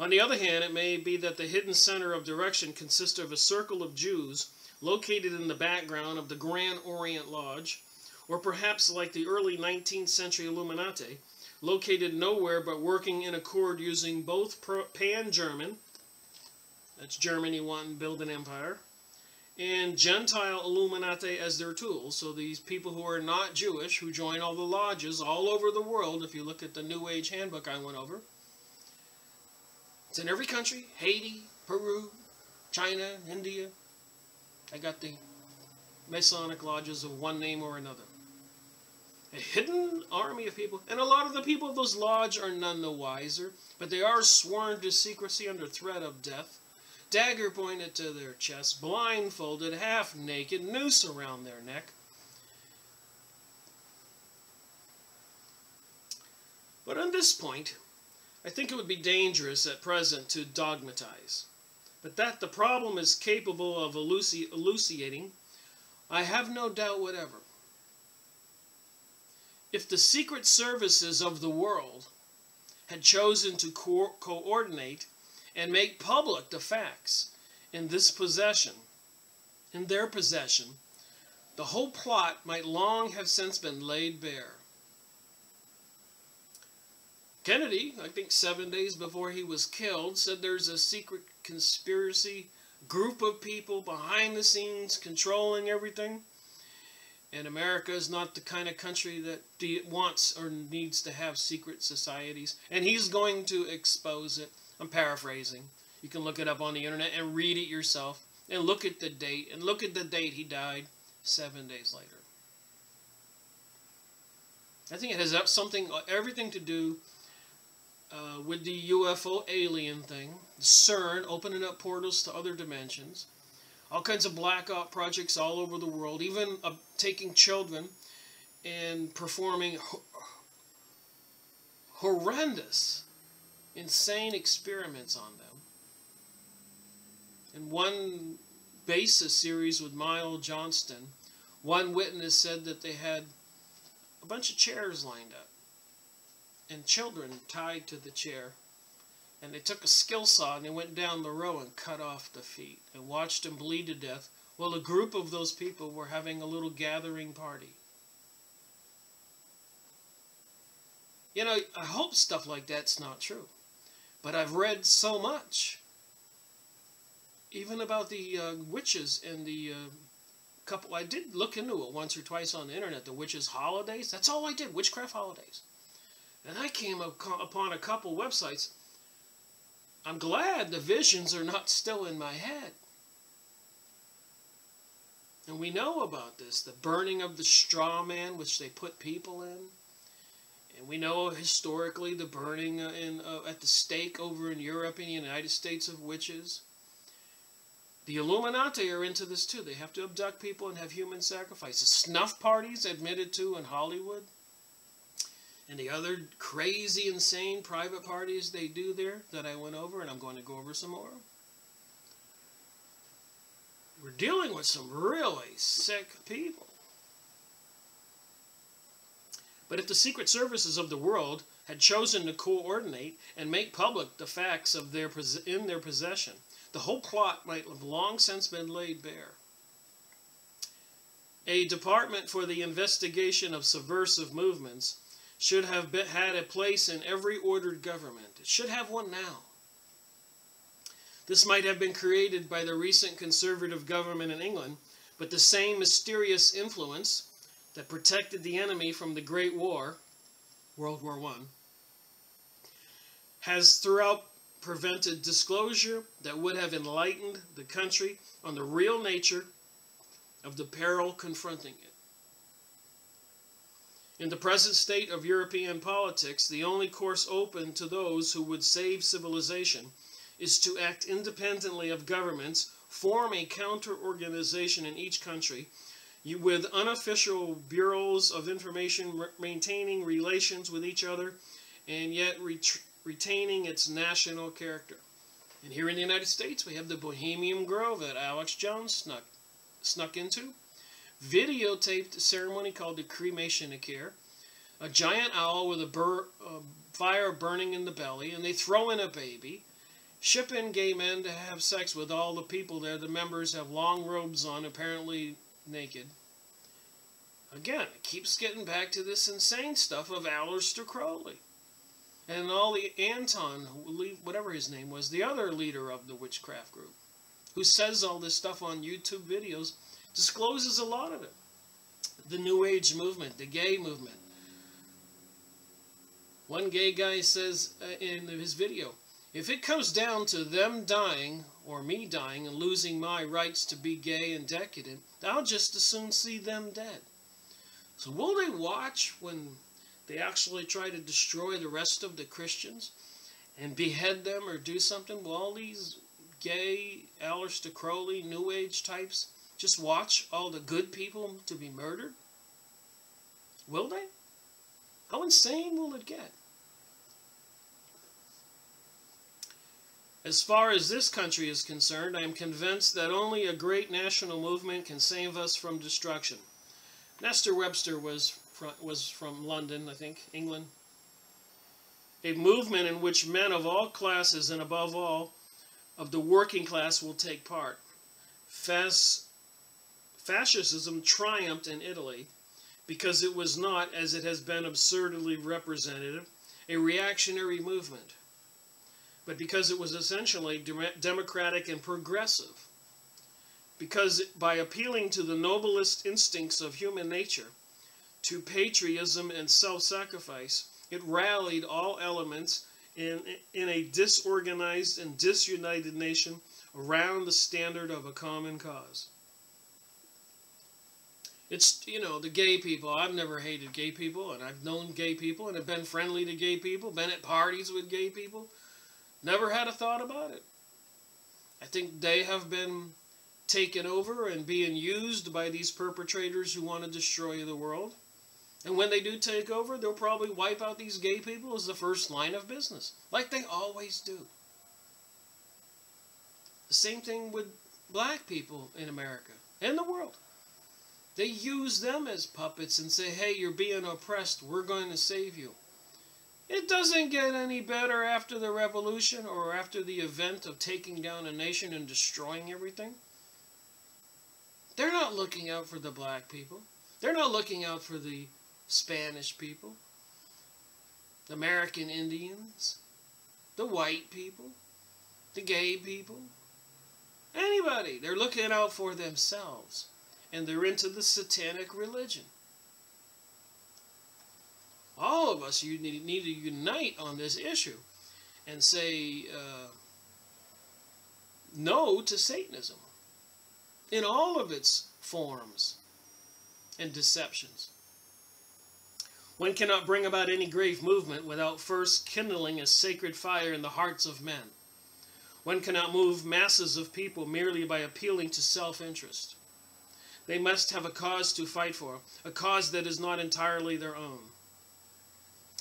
On the other hand, it may be that the hidden center of direction consists of a circle of Jews located in the background of the Grand Orient Lodge, or perhaps like the early 19th century Illuminati, located nowhere but working in accord using both pan-German, that's Germany wanting to build an empire, and Gentile Illuminati as their tools. So these people who are not Jewish, who join all the lodges all over the world, if you look at the New Age handbook I went over, it's in every country, Haiti, Peru, China, India. I got the Masonic lodges of one name or another. A hidden army of people, and a lot of the people of those lodges are none the wiser, but they are sworn to secrecy under threat of death, dagger pointed to their chest, blindfolded, half naked, noose around their neck. But on this point, I think it would be dangerous at present to dogmatize, but that the problem is capable of elucidating, I have no doubt whatever. If the secret services of the world had chosen to coordinate and make public the facts in their possession, the whole plot might long have since been laid bare. Kennedy, I think 7 days before he was killed, said there's a secret conspiracy group of people behind the scenes controlling everything. And America is not the kind of country that wants or needs to have secret societies. And he's going to expose it. I'm paraphrasing. You can look it up on the internet and read it yourself. And look at the date. And look at the date he died 7 days later. I think it has everything to do with the UFO alien thing. CERN opening up portals to other dimensions. All kinds of black op projects all over the world, even taking children and performing horrendous, insane experiments on them. And one basis series with Miles Johnston One witness said that they had a bunch of chairs lined up and children tied to the chair. And they took a skill saw and they went down the row and cut off the feet and watched them bleed to death while a group of those people were having a little gathering party. You know, I hope stuff like that's not true. But I've read so much, even about the witches and the couple. I did look into it once or twice on the internet, the witches' holidays. That's all I did, witchcraft holidays. And I came upon a couple websites. I'm glad the visions are not still in my head. And we know about this, the burning of the straw man, which they put people in. And we know historically the burning at the stake over in Europe and the United States of witches. The Illuminati are into this too. They have to abduct people and have human sacrifices. Snuff parties admitted to in Hollywood. And the other crazy, insane private parties they do there that I went over, and I'm going to go over some more. We're dealing with some really sick people. But if the secret services of the world had chosen to coordinate and make public the facts of in their possession, the whole plot might have long since been laid bare. A department for the investigation of subversive movements should have had a place in every ordered government. It should have one now. This might have been created by the recent conservative government in England, but the same mysterious influence that protected the enemy from the Great War, World War I, has throughout prevented disclosure that would have enlightened the country on the real nature of the peril confronting it. In the present state of European politics, the only course open to those who would save civilization is to act independently of governments, form a counter-organization in each country, with unofficial bureaus of information maintaining relations with each other, and yet retaining its national character. And here in the United States, we have the Bohemian Grove that Alex Jones snuck into. Videotaped a ceremony called the Cremation of Care. A giant owl with a fire burning in the belly, and they throw in a baby. Ship in gay men to have sex with all the people there. The members have long robes on, apparently naked. Again, it keeps getting back to this insane stuff of Aleister Crowley. And all the Anton, whatever his name was, the other leader of the witchcraft group, who says all this stuff on YouTube videos, discloses a lot of it. The New Age movement, the gay movement. One gay guy says in his video, if it comes down to them dying, or me dying, and losing my rights to be gay and decadent, I'll just as soon see them dead. So will they watch when they actually try to destroy the rest of the Christians and behead them or do something? Will all these gay, Aleister Crowley, New Age types just watch all the good people to be murdered? Will they? How insane will it get? As far as this country is concerned, I am convinced that only a great national movement can save us from destruction. Nestor Webster was from London, I think, England. A movement in which men of all classes and above all of the working class will take part. Fascism triumphed in Italy because it was not, as it has been absurdly represented, a reactionary movement, but because it was essentially democratic and progressive. Because by appealing to the noblest instincts of human nature, to patriotism and self-sacrifice, it rallied all elements in a disorganized and disunited nation around the standard of a common cause. It's, you know, the gay people. I've never hated gay people, and I've known gay people, and have been friendly to gay people, been at parties with gay people. Never had a thought about it. I think they have been taken over and being used by these perpetrators who want to destroy the world. And when they do take over, they'll probably wipe out these gay people as the first line of business, like they always do. The same thing with black people in America and the world. They use them as puppets and say, hey, you're being oppressed, we're going to save you. It doesn't get any better after the revolution or after the event of taking down a nation and destroying everything. They're not looking out for the black people. They're not looking out for the Spanish people, the American Indians, the white people, the gay people, anybody. They're looking out for themselves, and they're into the satanic religion. All of us need to unite on this issue and say no to Satanism in all of its forms and deceptions. One cannot bring about any grave movement without first kindling a sacred fire in the hearts of men. One cannot move masses of people merely by appealing to self-interest. They must have a cause to fight for, a cause that is not entirely their own.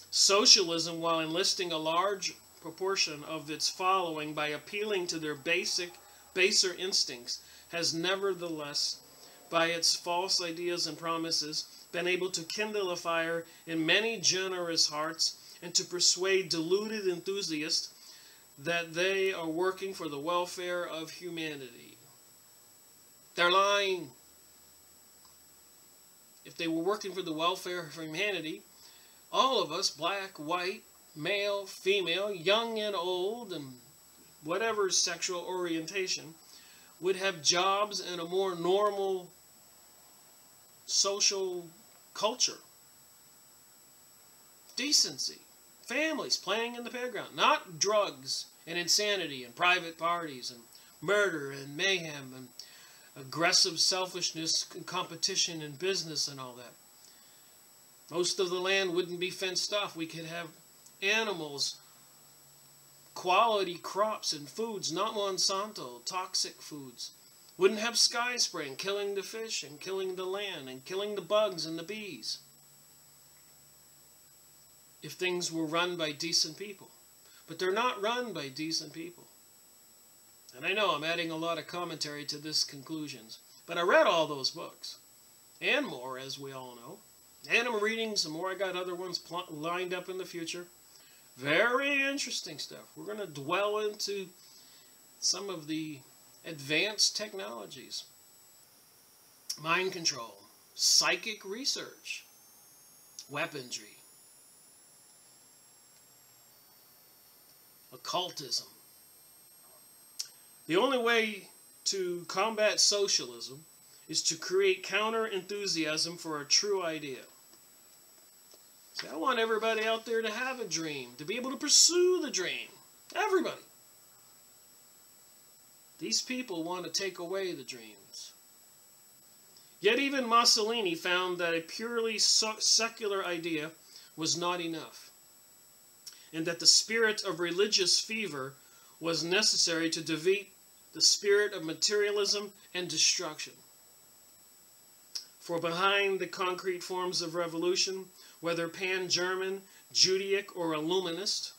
Socialism, while enlisting a large proportion of its following by appealing to their baser instincts, has nevertheless, by its false ideas and promises, been able to kindle a fire in many generous hearts and to persuade deluded enthusiasts that they are working for the welfare of humanity. They're lying. If they were working for the welfare of humanity, all of us, black, white, male, female, young and old, and whatever sexual orientation, would have jobs and a more normal social culture. Decency. Families playing in the playground. Not drugs and insanity and private parties and murder and mayhem and aggressive selfishness and competition in business and all that. Most of the land wouldn't be fenced off. We could have animals, quality crops and foods, not Monsanto, toxic foods. Wouldn't have sky spraying, killing the fish and killing the land and killing the bugs and the bees. If things were run by decent people. But they're not run by decent people. And I know I'm adding a lot of commentary to this conclusions. But I read all those books. And more, as we all know. And I'm reading some more. I got other ones lined up in the future. Very interesting stuff. We're going to dwell into some of the advanced technologies. Mind control. Psychic research. Weaponry. Occultism. The only way to combat socialism is to create counter-enthusiasm for a true idea. See, I want everybody out there to have a dream, to be able to pursue the dream. Everybody. These people want to take away the dreams. Yet even Mussolini found that a purely secular idea was not enough, and that the spirit of religious fervor was necessary to defeat the spirit of materialism and destruction. For behind the concrete forms of revolution, whether pan-German, Judaic, or Illuminist,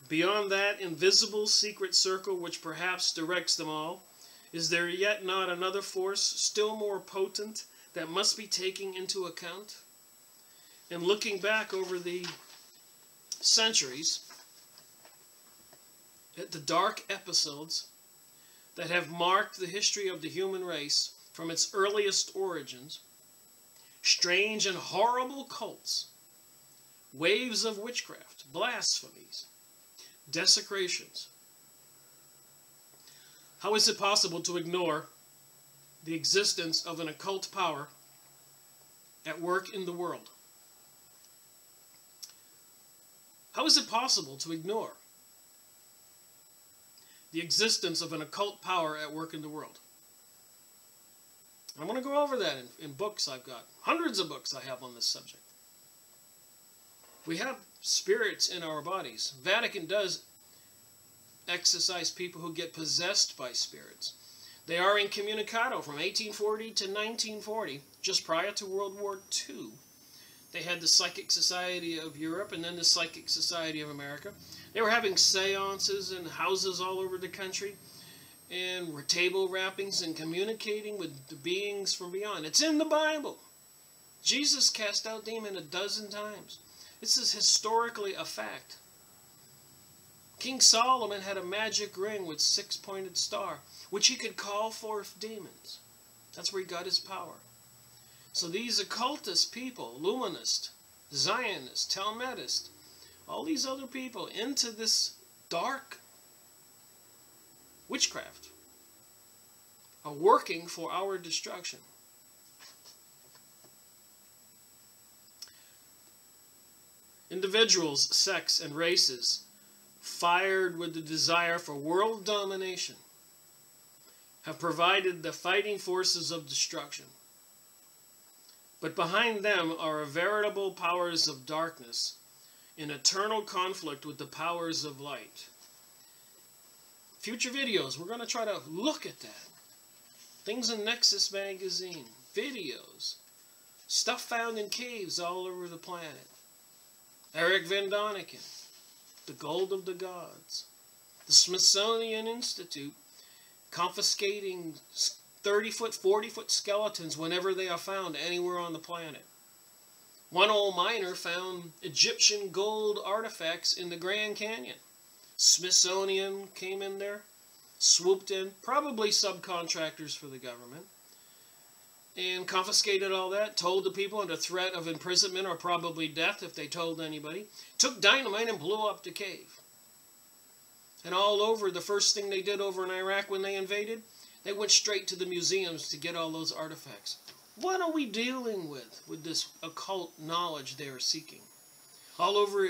beyond that invisible secret circle which perhaps directs them all, is there yet not another force still more potent that must be taken into account? And looking back over the centuries at the dark episodes that have marked the history of the human race from its earliest origins, strange and horrible cults, waves of witchcraft, blasphemies, desecrations. How is it possible to ignore the existence of an occult power at work in the world? How is it possible to ignore the existence of an occult power at work in the world? I'm going to go over that in books I've got. Hundreds of books I have on this subject. We have spirits in our bodies. Vatican does exorcise people who get possessed by spirits. They are incommunicado from 1840 to 1940, just prior to World War II. They had the Psychic Society of Europe and then the Psychic Society of America. They were having seances in houses all over the country. and table wrappings and communicating with the beings from beyond. It's in the Bible. Jesus cast out demons 12 times. This is historically a fact. King Solomon had a magic ring with 6-pointed star, which he could call forth demons. That's where he got his power. So these occultist people, Luminist, Zionist, Talmudist, all these other people into this dark witchcraft are working for our destruction. Individuals, sects, and races fired with the desire for world domination have provided the fighting forces of destruction. But behind them are veritable powers of darkness in eternal conflict with the powers of light. Future videos, we're going to try to look at that. Things in Nexus magazine, videos, stuff found in caves all over the planet. Eric Van Doniken, the gold of the gods. The Smithsonian Institute confiscating 30-foot, 40-foot skeletons whenever they are found anywhere on the planet. One old miner found Egyptian gold artifacts in the Grand Canyon. Smithsonian came in there, swooped in, probably subcontractors for the government, and confiscated all that, told the people under threat of imprisonment or probably death if they told anybody, took dynamite and blew up the cave. And all over, the first thing they did over in Iraq when they invaded, they went straight to the museums to get all those artifacts. What are we dealing with this occult knowledge they are seeking? All over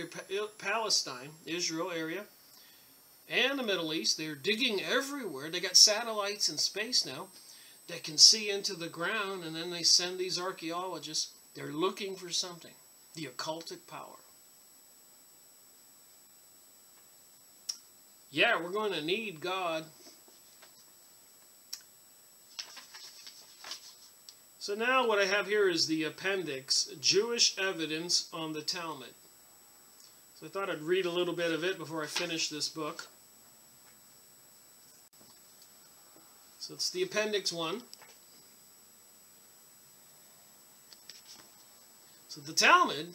Palestine, Israel area, and the Middle East, they're digging everywhere. They got satellites in space now that can see into the ground, and then they send these archaeologists. They're looking for something, the occultic power. Yeah, we're going to need God. So now what I have here is the appendix, Jewish Evidence on the Talmud. So I thought I'd read a little bit of it before I finish this book. So it's the Appendix 1. So the Talmud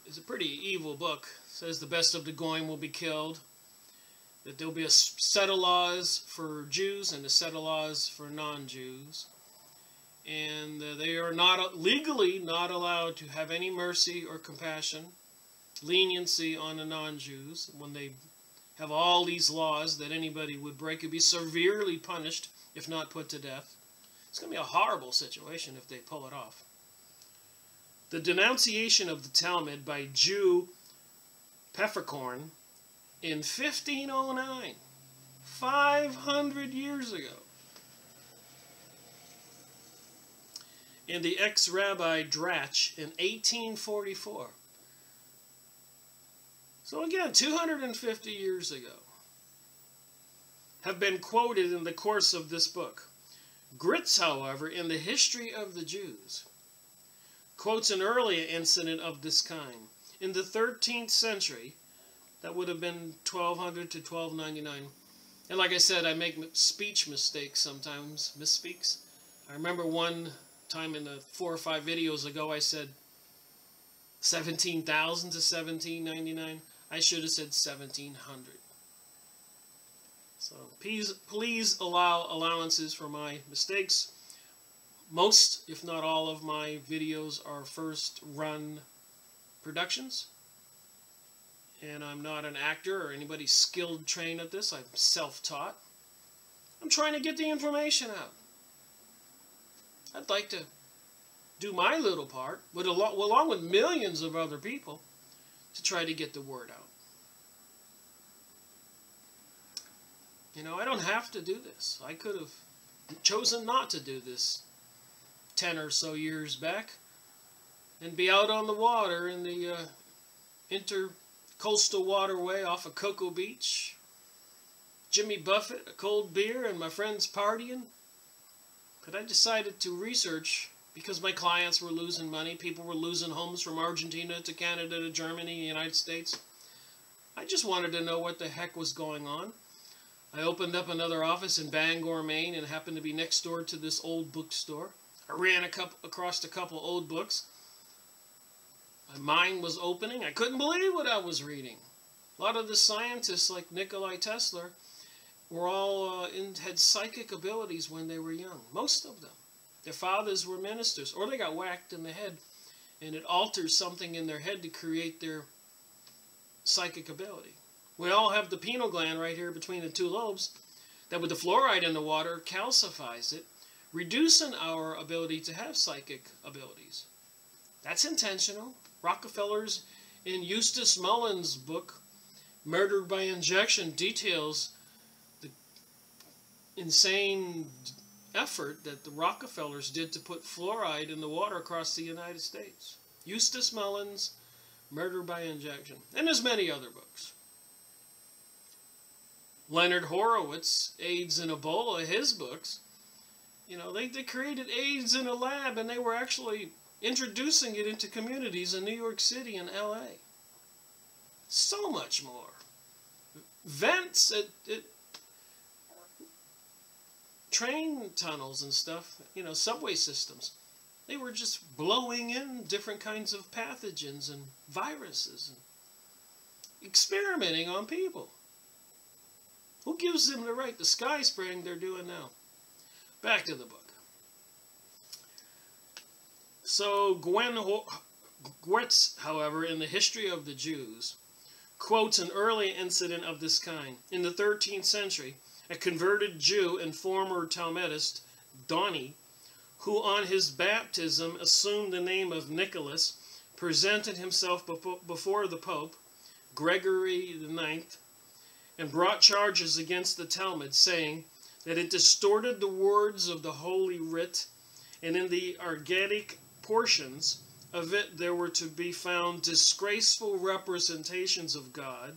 is a pretty evil book. It says the best of the goyim will be killed, that there will be a set of laws for Jews and a set of laws for non-Jews. And they are not legally not allowed to have any mercy or compassion, leniency on the non-Jews. When they have all these laws that anybody would break, would be severely punished, if not put to death. It's going to be a horrible situation if they pull it off. The denunciation of the Talmud by Jew Pfefferkorn in 1509, 500 years ago. And the ex-rabbi Dratch in 1844. So again, 250 years ago, have been quoted in the course of this book. Gritz, however, in the history of the Jews, quotes an earlier incident of this kind. In the 13th century, that would have been 1200 to 1299. And like I said, I make speech mistakes sometimes, misspeaks. I remember one time in the 4 or 5 videos ago, I said 17,000 to 1799. I should have said 1700. So please allow allowances for my mistakes. Most, if not all, of my videos are first-run productions. And I'm not an actor or anybody skilled trained at this. I'm self-taught. I'm trying to get the information out. I'd like to do my little part, but along with millions of other people, to try to get the word out. You know, I don't have to do this. I could have chosen not to do this 10 or so years back and be out on the water in the intercoastal waterway off of Cocoa Beach. Jimmy Buffett, a cold beer, and my friends partying. But I decided to research because my clients were losing money. People were losing homes from Argentina to Canada to Germany, the United States. I just wanted to know what the heck was going on. I opened up another office in Bangor, Maine, and happened to be next door to this old bookstore. I ran across a couple old books. My mind was opening. I couldn't believe what I was reading. A lot of the scientists, like Nikola Tesla, were all had psychic abilities when they were young. Most of them. Their fathers were ministers, or they got whacked in the head, and it alters something in their head to create their psychic ability. We all have the pineal gland right here between the two lobes that with the fluoride in the water calcifies it, reducing our ability to have psychic abilities. That's intentional. Rockefeller's in Eustace Mullins' book, Murdered by Injection, details the insane effort that the Rockefellers did to put fluoride in the water across the United States. Eustace Mullins, Murder by Injection. And there's many other books. Leonard Horowitz, AIDS and Ebola, his books, you know, they created AIDS in a lab, and they were actually introducing it into communities in New York City and LA. So much more. Vents at train tunnels and stuff, you know, subway systems. They were just blowing in different kinds of pathogens and viruses and experimenting on people. Who gives them the right? The sky spraying they're doing now. Back to the book. So Goetz, however, in the History of the Jews, quotes an early incident of this kind. In the 13th century, a converted Jew and former Talmudist, Doni, who on his baptism assumed the name of Nicholas, presented himself before the Pope, Gregory IX, and brought charges against the Talmud, saying that it distorted the words of the Holy Writ, and in the argetic portions of it there were to be found disgraceful representations of God,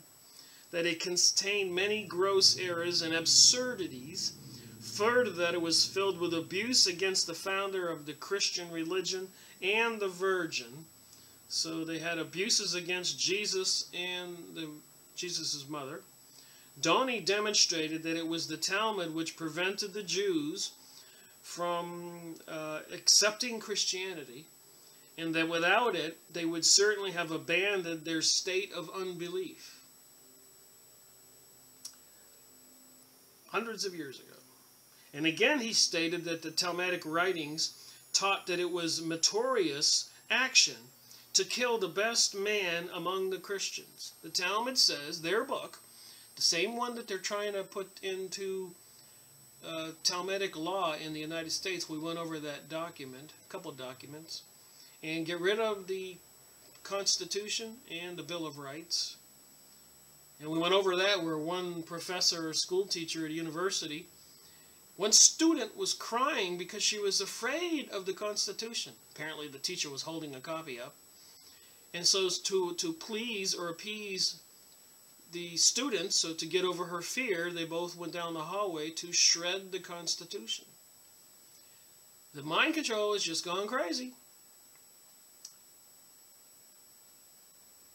that it contained many gross errors and absurdities, further that it was filled with abuse against the founder of the Christian religion and the Virgin. So they had abuses against Jesus and Jesus' mother. Doni demonstrated that it was the Talmud which prevented the Jews from accepting Christianity, and that without it, they would certainly have abandoned their state of unbelief. Hundreds of years ago. And again, he stated that the Talmudic writings taught that it was meritorious action to kill the best man among the Christians. The Talmud says, their book, the same one that they're trying to put into Talmudic law in the United States, we went over that document, a couple of documents, and get rid of the Constitution and the Bill of Rights. And we went over that where one professor or school teacher at a university, one student was crying because she was afraid of the Constitution. Apparently the teacher was holding a copy up. And so to please or appease the students, so to get over her fear, they both went down the hallway to shred the Constitution. The mind control has just gone crazy.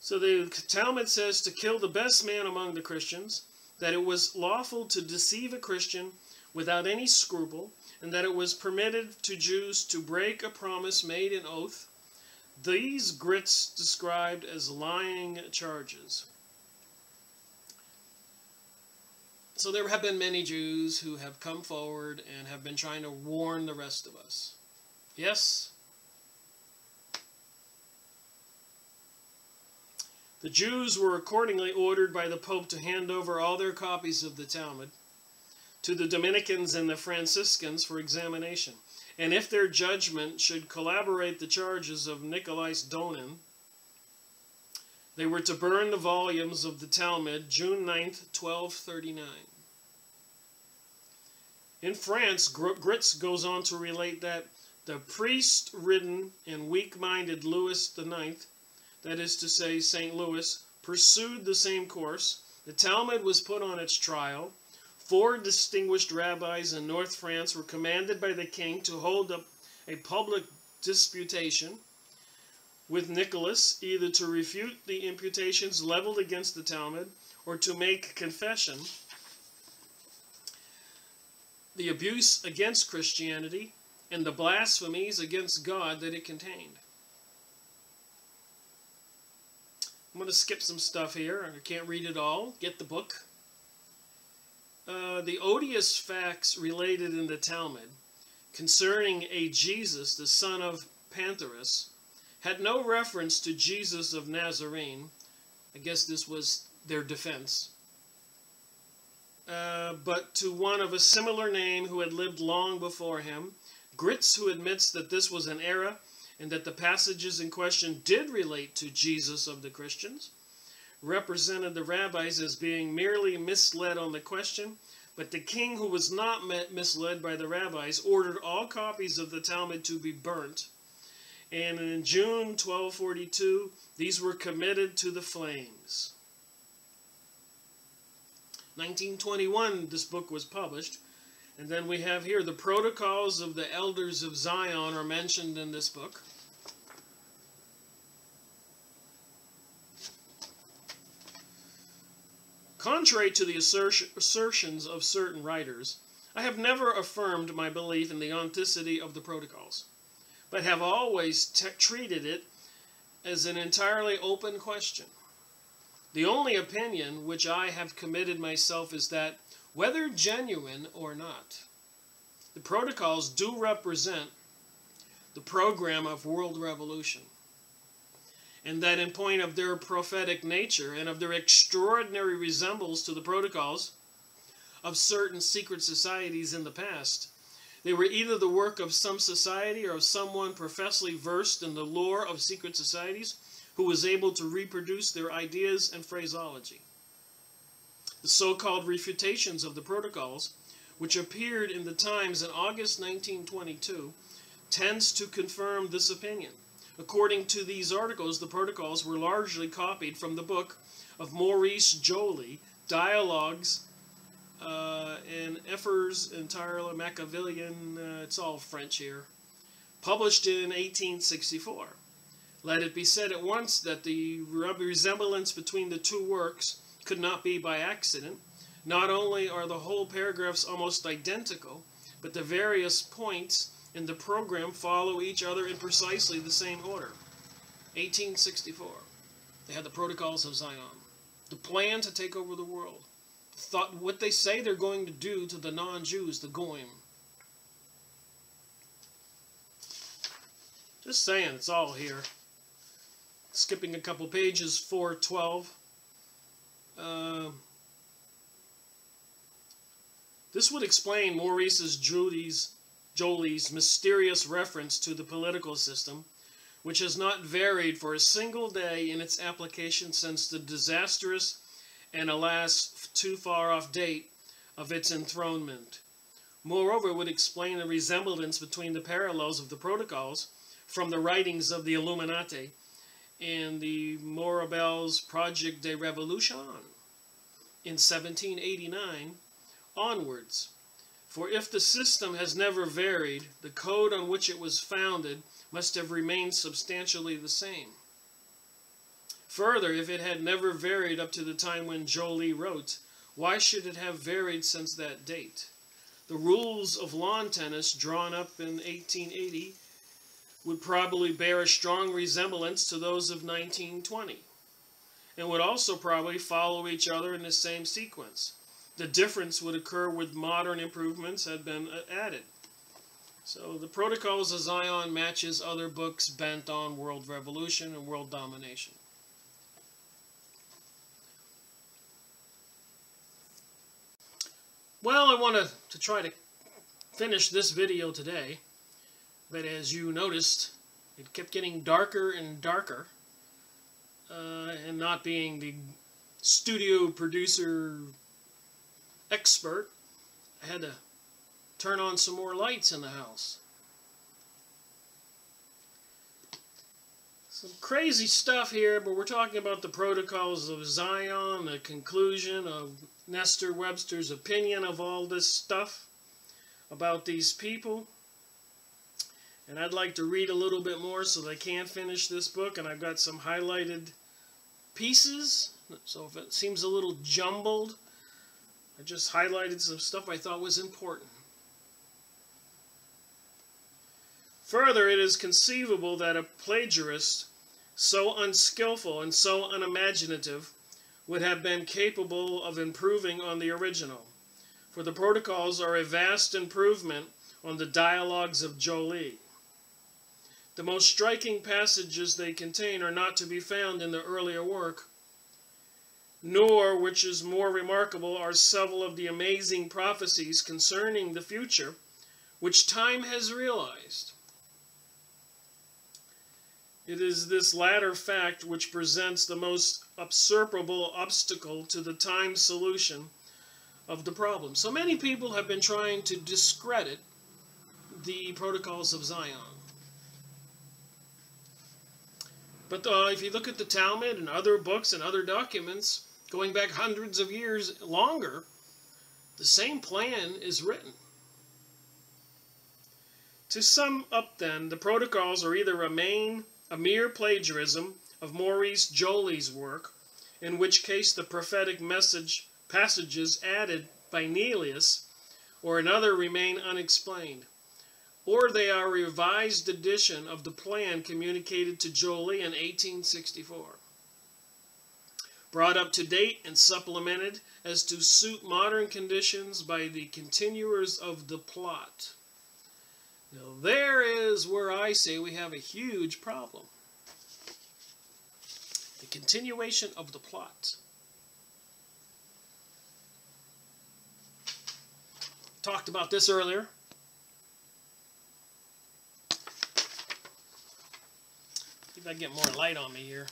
So the Talmud says to kill the best man among the Christians, that it was lawful to deceive a Christian without any scruple, and that it was permitted to Jews to break a promise made in oath. These Grits described as lying charges. So there have been many Jews who have come forward and have been trying to warn the rest of us. Yes? The Jews were accordingly ordered by the Pope to hand over all their copies of the Talmud to the Dominicans and the Franciscans for examination. And if their judgment should corroborate the charges of Nicolas Donin, they were to burn the volumes of the Talmud June 9th, 1239. In France, Grits goes on to relate that the priest-ridden and weak-minded Louis IX, that is to say St. Louis, pursued the same course. The Talmud was put on its trial. 4 distinguished rabbis in North France were commanded by the king to hold up a public disputation with Nicholas, either to refute the imputations leveled against the Talmud or to make confession the abuse against Christianity, and the blasphemies against God that it contained. I'm going to skip some stuff here. I can't read it all. Get the book. The odious facts related in the Talmud concerning a Jesus, the son of Pantherus, had no reference to Jesus of Nazarene. I guess this was their defense. But to one of a similar name who had lived long before him. Gritz, who admits that this was an error and that the passages in question did relate to Jesus of the Christians, represented the rabbis as being merely misled on the question, but the king, who was not misled by the rabbis, ordered all copies of the Talmud to be burnt, and in June 1242 these were committed to the flames. 1921 this book was published, and then we have here the Protocols of the Elders of Zion are mentioned in this book. Contrary to the assertions of certain writers, I have never affirmed my belief in the authenticity of the Protocols, but have always treated it as an entirely open question. The only opinion which I have committed myself is that, whether genuine or not, the Protocols do represent the program of world revolution, and that in point of their prophetic nature and of their extraordinary resemblance to the protocols of certain secret societies in the past, they were either the work of some society or of someone professedly versed in the lore of secret societies who was able to reproduce their ideas and phraseology. The so-called refutations of the protocols, which appeared in the Times in August 1922, tends to confirm this opinion. According to these articles, the protocols were largely copied from the book of Maurice Joly, Dialogues and Effers entirely Machiavellian, it's all French here, published in 1864. Let it be said at once that the resemblance between the two works could not be by accident. Not only are the whole paragraphs almost identical, but the various points in the program follow each other in precisely the same order. 1864. They had the Protocols of Zion. The plan to take over the world. What they say they're going to do to the non-Jews, the Goyim. Just saying, it's all here. Skipping a couple pages, 412. This would explain Maurice's Joly's mysterious reference to the political system, which has not varied for a single day in its application since the disastrous and, alas, too far off date of its enthronement. Moreover, would explain the resemblance between the parallels of the protocols from the writings of the Illuminati and the Morabel's Project de Revolution in 1789 onwards. For if the system has never varied, the code on which it was founded must have remained substantially the same. Further, if it had never varied up to the time when Joly wrote, why should it have varied since that date? The rules of lawn tennis drawn up in 1880 would probably bear a strong resemblance to those of 1920, and would also probably follow each other in the same sequence. The difference would occur with modern improvements had been added. So the Protocols of Zion matches other books bent on world revolution and world domination. Well, I wanted to try to finish this video today, but as you noticed, it kept getting darker and darker, and not being the studio producer expert, I had to turn on some more lights in the house. Some crazy stuff here, but we're talking about the Protocols of Zion, the conclusion of Nestor Webster's opinion of all this stuff about these people. And I'd like to read a little bit more so that I can't finish this book, and I've got some highlighted pieces, so if it seems a little jumbled, I just highlighted some stuff I thought was important. Further, it is conceivable that a plagiarist so unskillful and so unimaginative would have been capable of improving on the original, for the protocols are a vast improvement on the dialogues of Joly. The most striking passages they contain are not to be found in the earlier work, nor, which is more remarkable, are several of the amazing prophecies concerning the future which time has realized. It is this latter fact which presents the most usurpable obstacle to the time solution of the problem. So many people have been trying to discredit the protocols of Zion. But if you look at the Talmud and other books and other documents, going back hundreds of years longer, the same plan is written. To sum up then, the protocols are either a mere plagiarism of Maurice Joly's work, in which case the prophetic passages added by Nelius or another remain unexplained, or they are a revised edition of the plan communicated to Joly in 1864, brought up to date and supplemented as to suit modern conditions by the continuers of the plot. Now there is where I say we have a huge problem. The continuation of the plot. Talked about this earlier. See if I can get more light on me here.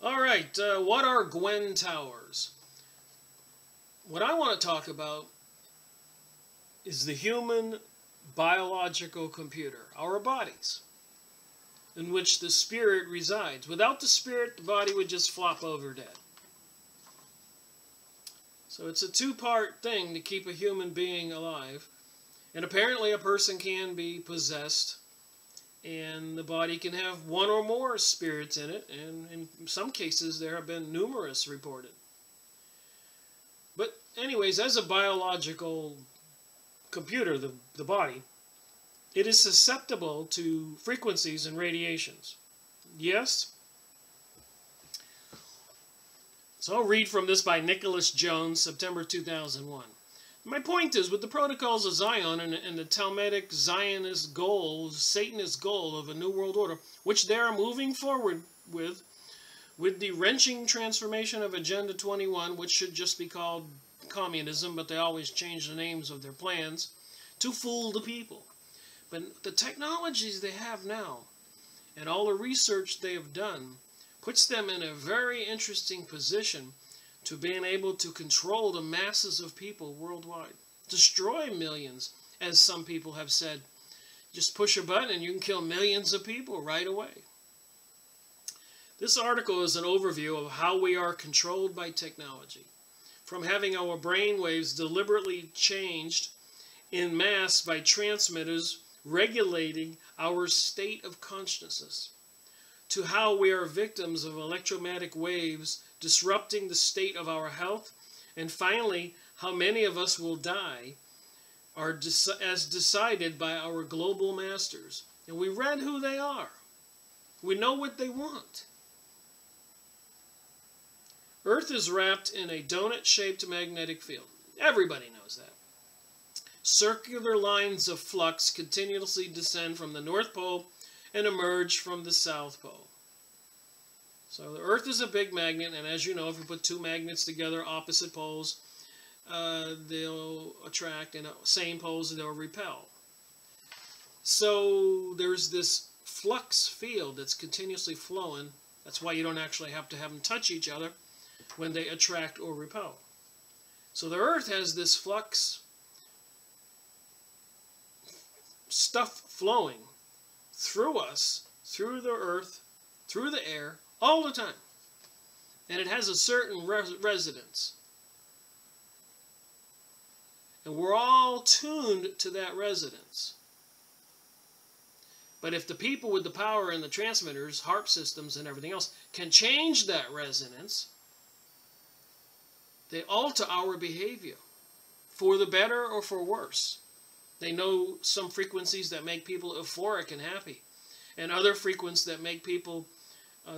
All right, what are Gwen Towers? What I want to talk about is the human biological computer, our bodies, in which the spirit resides. Without the spirit, the body would just flop over dead. So it's a two-part thing to keep a human being alive. And apparently a person can be possessed, and the body can have one or more spirits in it, and in some cases there have been numerous reported. But anyways, as a biological computer, the body, it is susceptible to frequencies and radiations. Yes? So I'll read from this by Nicholas Jones, September 2001. My point is, with the protocols of Zion and the Talmudic Zionist goal, Satanist goal of a new world order, which they are moving forward with the wrenching transformation of Agenda 21, which should just be called communism, but they always change the names of their plans, to fool the people. But the technologies they have now, and all the research they have done, puts them in a very interesting position to being able to control the masses of people worldwide. Destroy millions, as some people have said. Just push a button and you can kill millions of people right away. This article is an overview of how we are controlled by technology. From having our brain waves deliberately changed in mass by transmitters regulating our state of consciousness, to how we are victims of electromagnetic waves disrupting the state of our health, and finally, how many of us will die are as decided by our global masters. And we read who they are. We know what they want. Earth is wrapped in a donut-shaped magnetic field. Everybody knows that. Circular lines of flux continuously descend from the North Pole and emerge from the South Pole. So the Earth is a big magnet, and as you know, if you put two magnets together, opposite poles, they'll attract, and same poles, they'll repel. So there's this flux field that's continuously flowing. That's why you don't actually have to have them touch each other when they attract or repel. So the Earth has this flux stuff flowing through us, through the Earth, through the air, all the time. And it has a certain resonance. And we're all tuned to that resonance. But if the people with the power and the transmitters, harp systems and everything else, can change that resonance, They alter our behavior for the better or for worse. They know some frequencies that make people euphoric and happy, and other frequencies that make people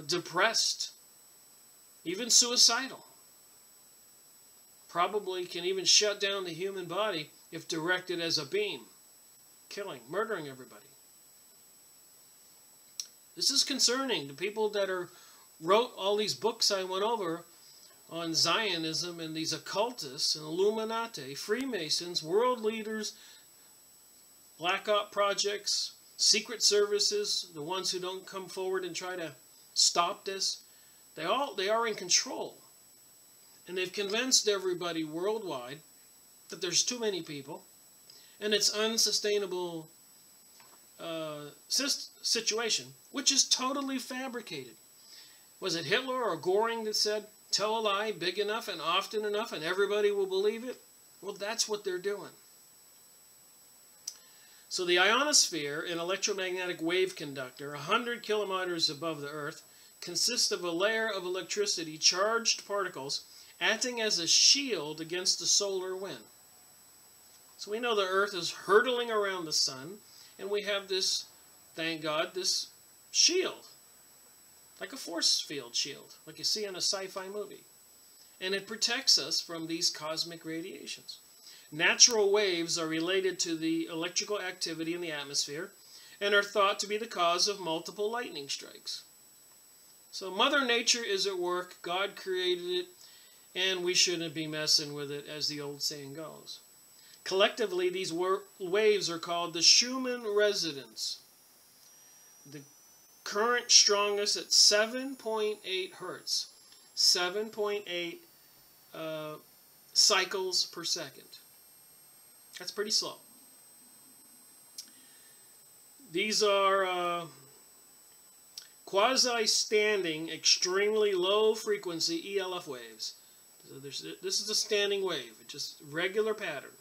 depressed, even suicidal. Probably can even shut down the human body if directed as a beam, killing, murdering everybody. This is concerning. The people that wrote all these books I went over on Zionism and these occultists and Illuminati, Freemasons, world leaders, Black Op projects, secret services, the ones who don't come forward and try to stop this, they are in control. And they've convinced everybody worldwide that there's too many people and it's unsustainable situation, which is totally fabricated. Was it Hitler or Goring that said, tell a lie big enough and often enough and everybody will believe it? Well, that's what they're doing. So the ionosphere, an electromagnetic wave conductor 100 kilometers above the Earth, consists of a layer of electricity charged particles acting as a shield against the solar wind. So we know the Earth is hurtling around the sun, and we have this, thank God, this shield, like a force field shield, like you see in a sci-fi movie. And it protects us from these cosmic radiations. Natural waves are related to the electrical activity in the atmosphere and are thought to be the cause of multiple lightning strikes. So Mother Nature is at work, God created it, and we shouldn't be messing with it, as the old saying goes. Collectively, these waves are called the Schumann resonance. The current strongest at 7.8 hertz, 7.8 cycles per second. That's pretty slow. These are quasi-standing, extremely low frequency ELF waves. So this is a standing wave, it's just regular pattern.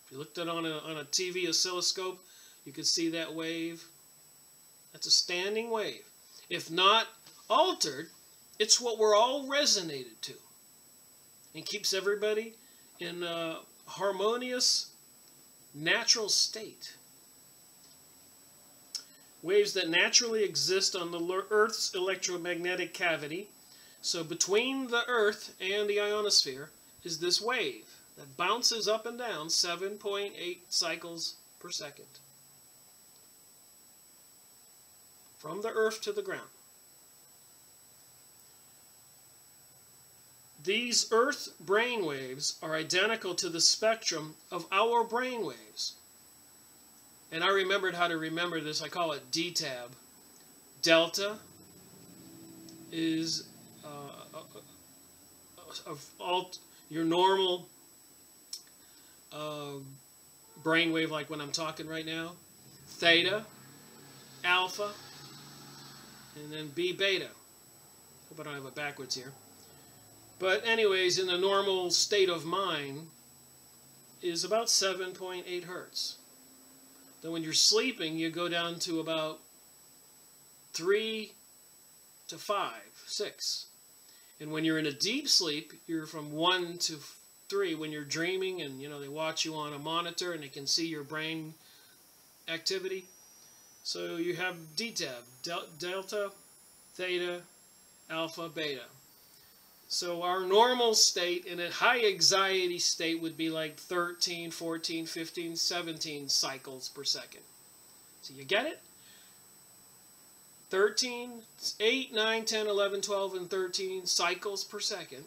If you looked at it on a TV oscilloscope, you could see that wave. That's a standing wave. If not altered, it's what we're all resonated to. And keeps everybody in a harmonious, natural state. Waves that naturally exist on the Earth's electromagnetic cavity. So between the Earth and the ionosphere is this wave that bounces up and down 7.8 cycles per second. From the Earth to the ground. These Earth brainwaves are identical to the spectrum of our brainwaves. And I remembered how to remember this. I call it D-tab. Delta is your normal brainwave, like when I'm talking right now. Theta, alpha, and then B beta. Hope I don't have it backwards here. But anyways, in the normal state of mind is about 7.8 hertz. Then when you're sleeping, you go down to about 3 to 5, 6. And when you're in a deep sleep, you're from 1 to 3. When you're dreaming and, you know, they watch you on a monitor and they can see your brain activity. So you have D-tab, delta, theta, alpha, beta. So our normal state in a high anxiety state would be like 13, 14, 15, 17 cycles per second. So you get it? 13, 8, 9, 10, 11, 12, and 13 cycles per second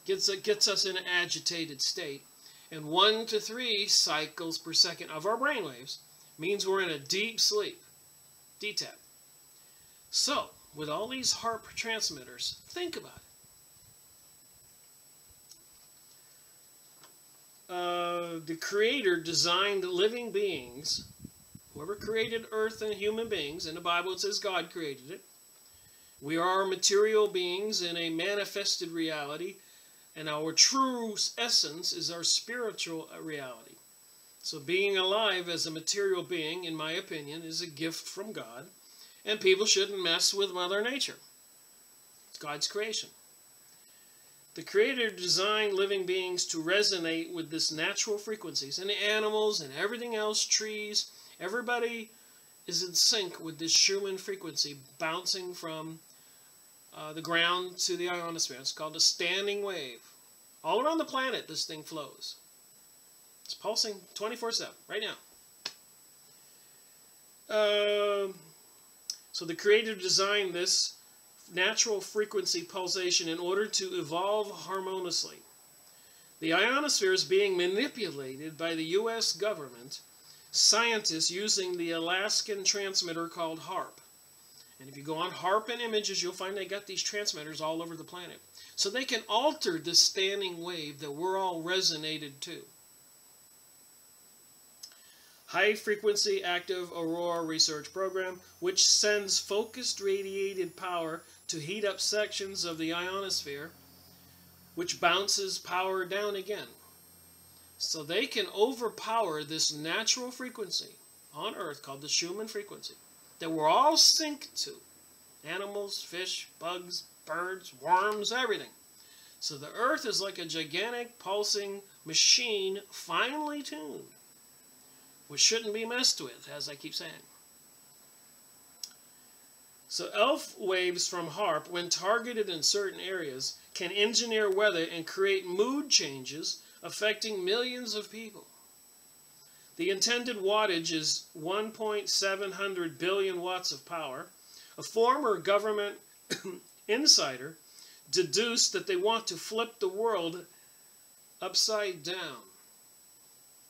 gets us in an agitated state. And 1 to 3 cycles per second of our brainwaves means we're in a deep sleep. D-tab. So, with all these heart transmitters, think about it. The Creator designed living beings. Whoever created earth and human beings, in the Bible it says God created it. We are material beings in a manifested reality, and our true essence is our spiritual reality. So being alive as a material being, in my opinion, is a gift from God, and people shouldn't mess with Mother Nature. It's God's creation. The Creator designed living beings to resonate with this natural frequencies. And the animals and everything else, trees, everybody is in sync with this Schumann frequency bouncing from the ground to the ionosphere. It's called a standing wave. All around the planet, this thing flows. It's pulsing 24/7, right now. So the Creator designed this natural frequency pulsation in order to evolve harmoniously. The ionosphere is being manipulated by the U.S. government, scientists using the Alaskan transmitter called HARP. And if you go on HARP and images, you'll find they got these transmitters all over the planet. So they can alter the standing wave that we're all resonated to. High Frequency Active Aurora Research Program, which sends focused radiated power to heat up sections of the ionosphere, which bounces power down again. So they can overpower this natural frequency on Earth called the Schumann frequency that we're all synced to. Animals, fish, bugs, birds, worms, everything. So the Earth is like a gigantic pulsing machine, finely tuned, which shouldn't be messed with, as I keep saying. So ELF waves from HARP, when targeted in certain areas, can engineer weather and create mood changes affecting millions of people. The intended wattage is 1.700 billion watts of power. A former government insider deduced that they want to flip the world upside down.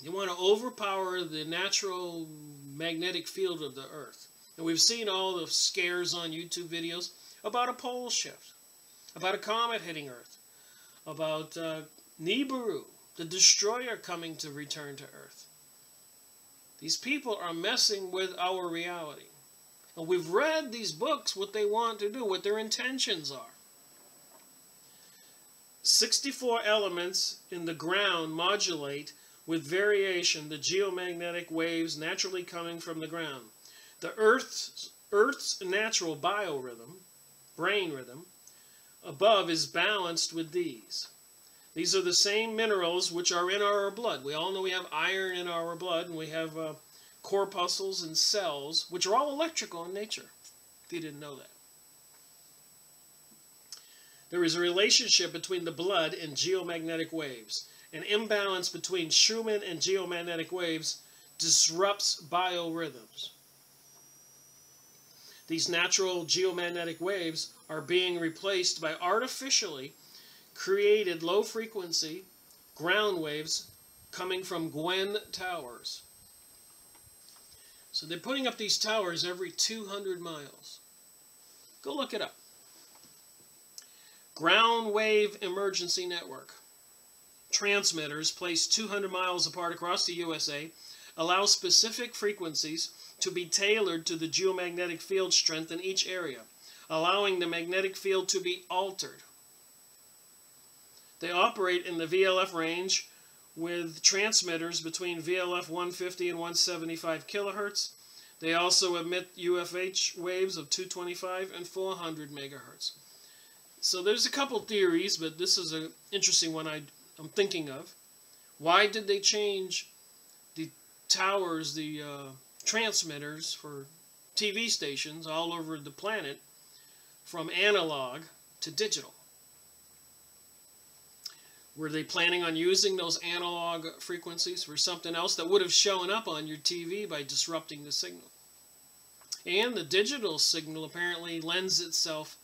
They want to overpower the natural magnetic field of the Earth. And we've seen all the scares on YouTube videos about a pole shift, about a comet hitting Earth, about Nibiru, the destroyer, coming to return to Earth. These people are messing with our reality. And we've read these books, what they want to do, what their intentions are. 64 elements in the ground modulate with variation the geomagnetic waves naturally coming from the ground. The Earth's natural biorhythm, brain rhythm, above is balanced with these. These are the same minerals which are in our blood. We all know we have iron in our blood, and we have corpuscles and cells, which are all electrical in nature, if you didn't know that. There is a relationship between the blood and geomagnetic waves. An imbalance between Schumann and geomagnetic waves disrupts biorhythms. These natural geomagnetic waves are being replaced by artificially created low-frequency ground waves coming from Gwen towers. So they're putting up these towers every 200 miles. Go look it up. Ground Wave Emergency Network. Transmitters placed 200 miles apart across the USA allow specific frequencies to be tailored to the geomagnetic field strength in each area, allowing the magnetic field to be altered. They operate in the VLF range with transmitters between VLF 150 and 175 kilohertz. They also emit UFH waves of 225 and 400 megahertz. So there's a couple theories, but this is an interesting one I'm thinking of. Why did they change the towers, the transmitters for TV stations all over the planet from analog to digital? Were they planning on using those analog frequencies for something else that would have shown up on your TV by disrupting the signal? And the digital signal apparently lends itself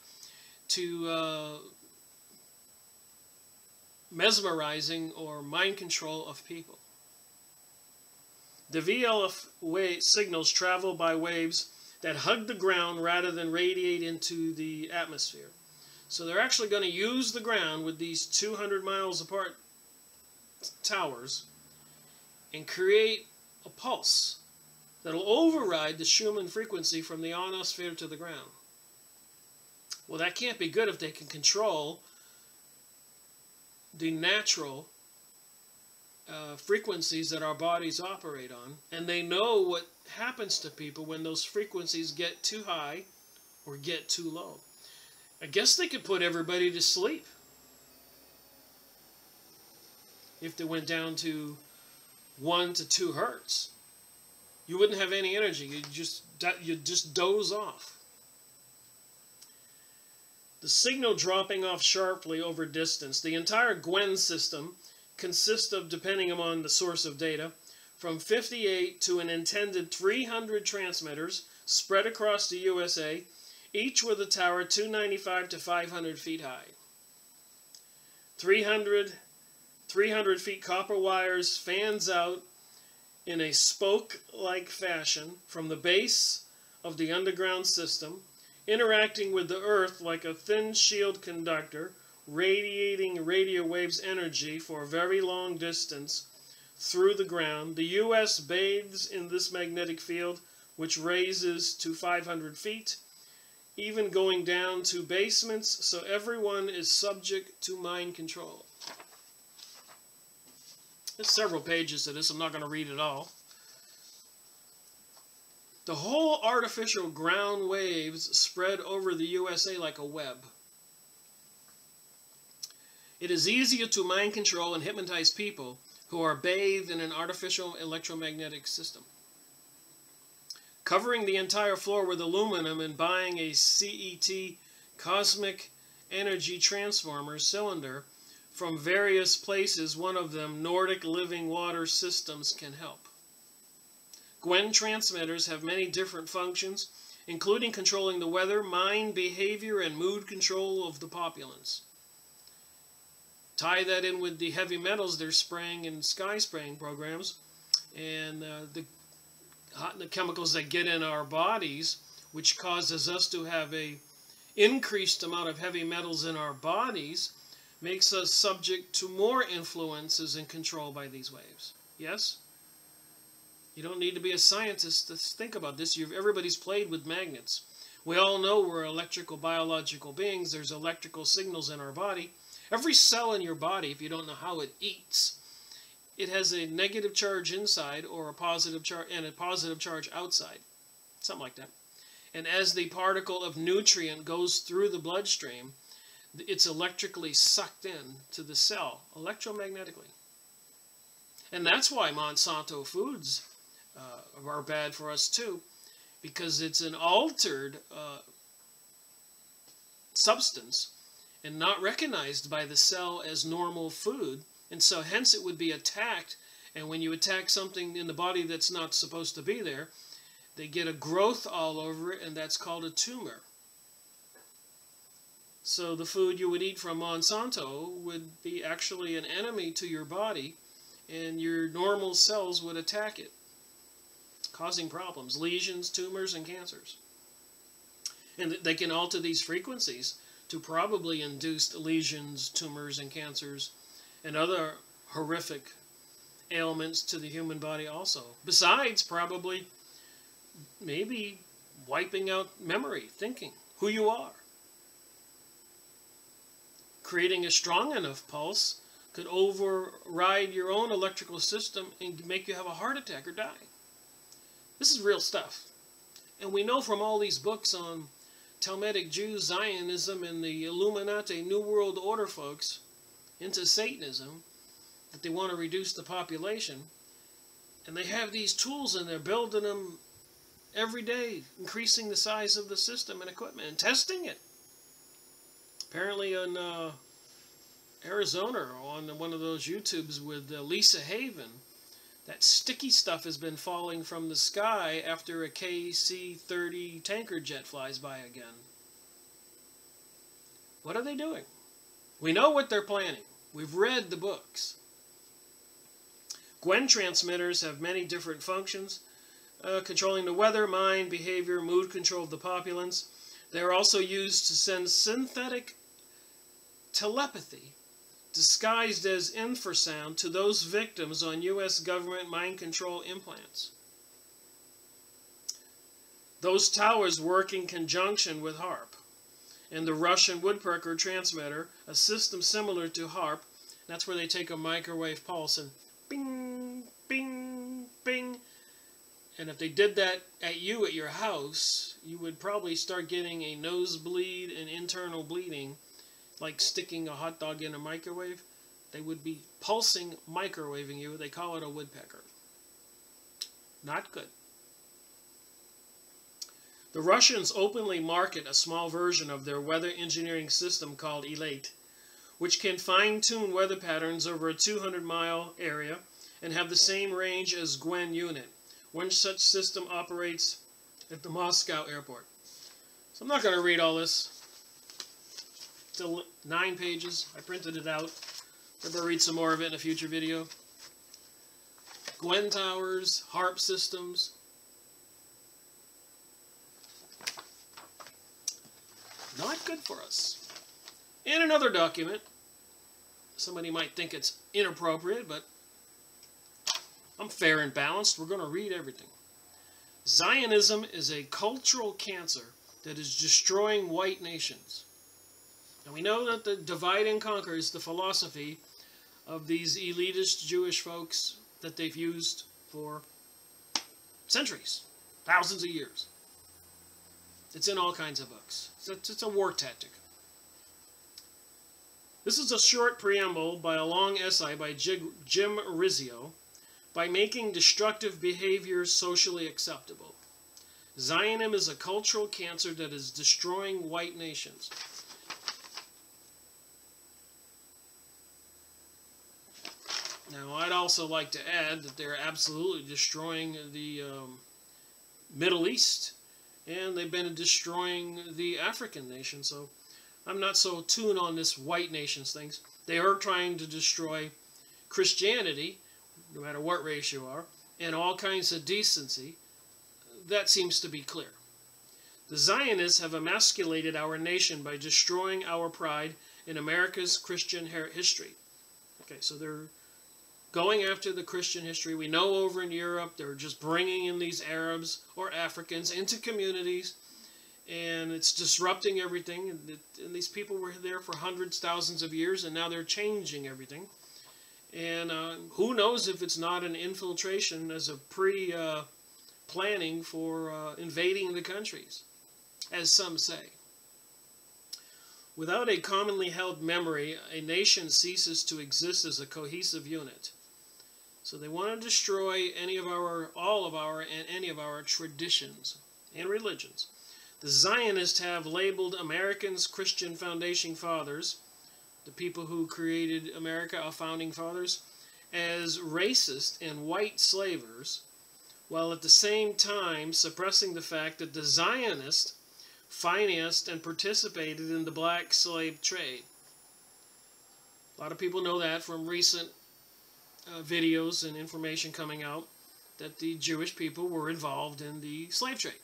to mesmerizing or mind control of people. The VLF signals travel by waves that hug the ground rather than radiate into the atmosphere. So they're actually going to use the ground with these 200 miles apart towers and create a pulse that will override the Schumann frequency from the ionosphere to the ground. Well, that can't be good if they can control the natural frequencies that our bodies operate on, and they know what happens to people when those frequencies get too high or get too low. I guess they could put everybody to sleep. if they went down to 1 to 2 hertz. You wouldn't have any energy. You'd just doze off. The signal dropping off sharply over distance. The entire Gwen system consists of, depending upon the source of data, from 58 to an intended 300 transmitters spread across the USA, each with a tower 295 to 500 feet high. 300 feet copper wires fans out in a spoke-like fashion from the base of the underground system, interacting with the Earth like a thin shield conductor, radiating radio waves energy for a very long distance through the ground. The U.S. bathes in this magnetic field, which raises to 500 feet, even going down to basements, so everyone is subject to mind control. There's several pages to this. I'm not going to read it all. The whole artificial ground waves spread over the USA like a web. It is easier to mind control and hypnotize people who are bathed in an artificial electromagnetic system. Covering the entire floor with aluminum and buying a CET cosmic energy transformer cylinder from various places, one of them Nordic Living Water Systems, can help. Gwen transmitters have many different functions, including controlling the weather, mind, behavior, and mood control of the populace. Tie that in with the heavy metals they're spraying in sky spraying programs, and the chemicals that get in our bodies, which causes us to have a increased amount of heavy metals in our bodies, makes us subject to more influences and control by these waves. Yes? You don't need to be a scientist to think about this. Everybody's played with magnets. We all know we're electrical biological beings. There's electrical signals in our body. Every cell in your body, if you don't know how it eats, it has a negative charge inside or a positive charge and a positive charge outside. Something like that. And as the particle of nutrient goes through the bloodstream, it's electrically sucked in to the cell, electromagnetically. And that's why Monsanto foods are bad for us too, because it's an altered substance and not recognized by the cell as normal food, and so hence it would be attacked. And when you attack something in the body that's not supposed to be there, they get a growth all over it, and that's called a tumor. So the food you would eat from Monsanto would be actually an enemy to your body, and your normal cells would attack it, causing problems, lesions, tumors, and cancers. And they can alter these frequencies to probably induce lesions, tumors, and cancers, and other horrific ailments to the human body also. Besides, probably, maybe wiping out memory, thinking, who you are. Creating a strong enough pulse could override your own electrical system and make you have a heart attack or die. This is real stuff. And we know from all these books on Talmudic Jews, Zionism, and the Illuminati New World Order folks into Satanism that they want to reduce the population. And they have these tools and they're building them every day, increasing the size of the system and equipment and testing it. Apparently in Arizona, on one of those YouTubes with Lisa Haven, that sticky stuff has been falling from the sky after a KC-30 tanker jet flies by again. What are they doing? We know what they're planning. We've read the books. Gwen transmitters have many different functions, controlling the weather, mind, behavior, mood control of the populace. They are also used to send synthetic telepathy, disguised as infrasound, to those victims on U.S. government mind control implants. Those towers work in conjunction with HARP and the Russian woodpecker transmitter, a system similar to HARP. That's where they take a microwave pulse and bing, bing, bing. And if they did that at you at your house, you would probably start getting a nosebleed and internal bleeding, like sticking a hot dog in a microwave. They would be pulsing, microwaving you. They call it a woodpecker. Not good. The Russians openly market a small version of their weather engineering system called ELATE, which can fine-tune weather patterns over a 200-mile area and have the same range as Gwen unit. One such system operates at the Moscow airport. So I'm not going to read all this. It's 9 pages. I printed it out. Maybe I'll read some more of it in a future video. Gwen towers, HARP systems. Not good for us. And another document. Somebody might think it's inappropriate, but I'm fair and balanced. We're going to read everything. Zionism is a cultural cancer that is destroying white nations. And we know that the divide and conquer is the philosophy of these elitist Jewish folks that they've used for centuries, thousands of years. It's in all kinds of books. It's a war tactic. This is a short preamble by a long essay by Jim Rizzio, by making destructive behavior socially acceptable. Zionism is a cultural cancer that is destroying white nations. Now, I'd also like to add that they're absolutely destroying the Middle East, and they've been destroying the African nations, so I'm not so tuned on this white nations things. They are trying to destroy Christianity, no matter what race you are, and all kinds of decency. That seems to be clear. The Zionists have emasculated our nation by destroying our pride in America's Christian history. Okay, so they're going after the Christian history. We know over in Europe they're just bringing in these Arabs or Africans into communities, and it's disrupting everything. And these people were there for hundreds, thousands of years, and now they're changing everything. And who knows if it's not an infiltration as a planning for invading the countries, as some say. Without a commonly held memory, a nation ceases to exist as a cohesive unit. So they want to destroy all of our, and any of our traditions and religions. The Zionists have labeled Americans' Christian foundation fathers, the people who created America, our founding fathers, as racist and white slavers, while at the same time suppressing the fact that the Zionists financed and participated in the black slave trade. A lot of people know that from recent videos and information coming out that the Jewish people were involved in the slave trade.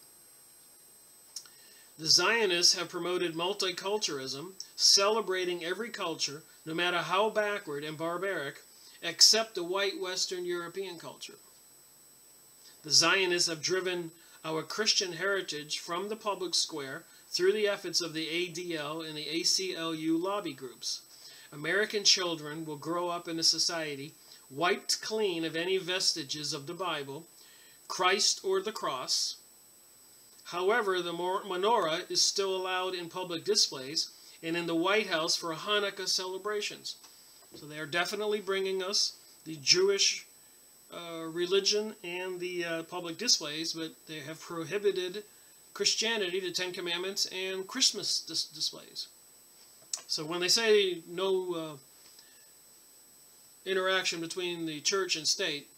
The Zionists have promoted multiculturalism, celebrating every culture, no matter how backward and barbaric, except the white Western European culture. The Zionists have driven our Christian heritage from the public square through the efforts of the ADL and the ACLU lobby groups. American children will grow up in a society wiped clean of any vestiges of the Bible, Christ, or the cross. However, the menorah is still allowed in public displays and in the White House for Hanukkah celebrations. So they are definitely bringing us the Jewish religion and the public displays, but they have prohibited Christianity, the Ten Commandments, and Christmas displays. So when they say no interaction between the church and state,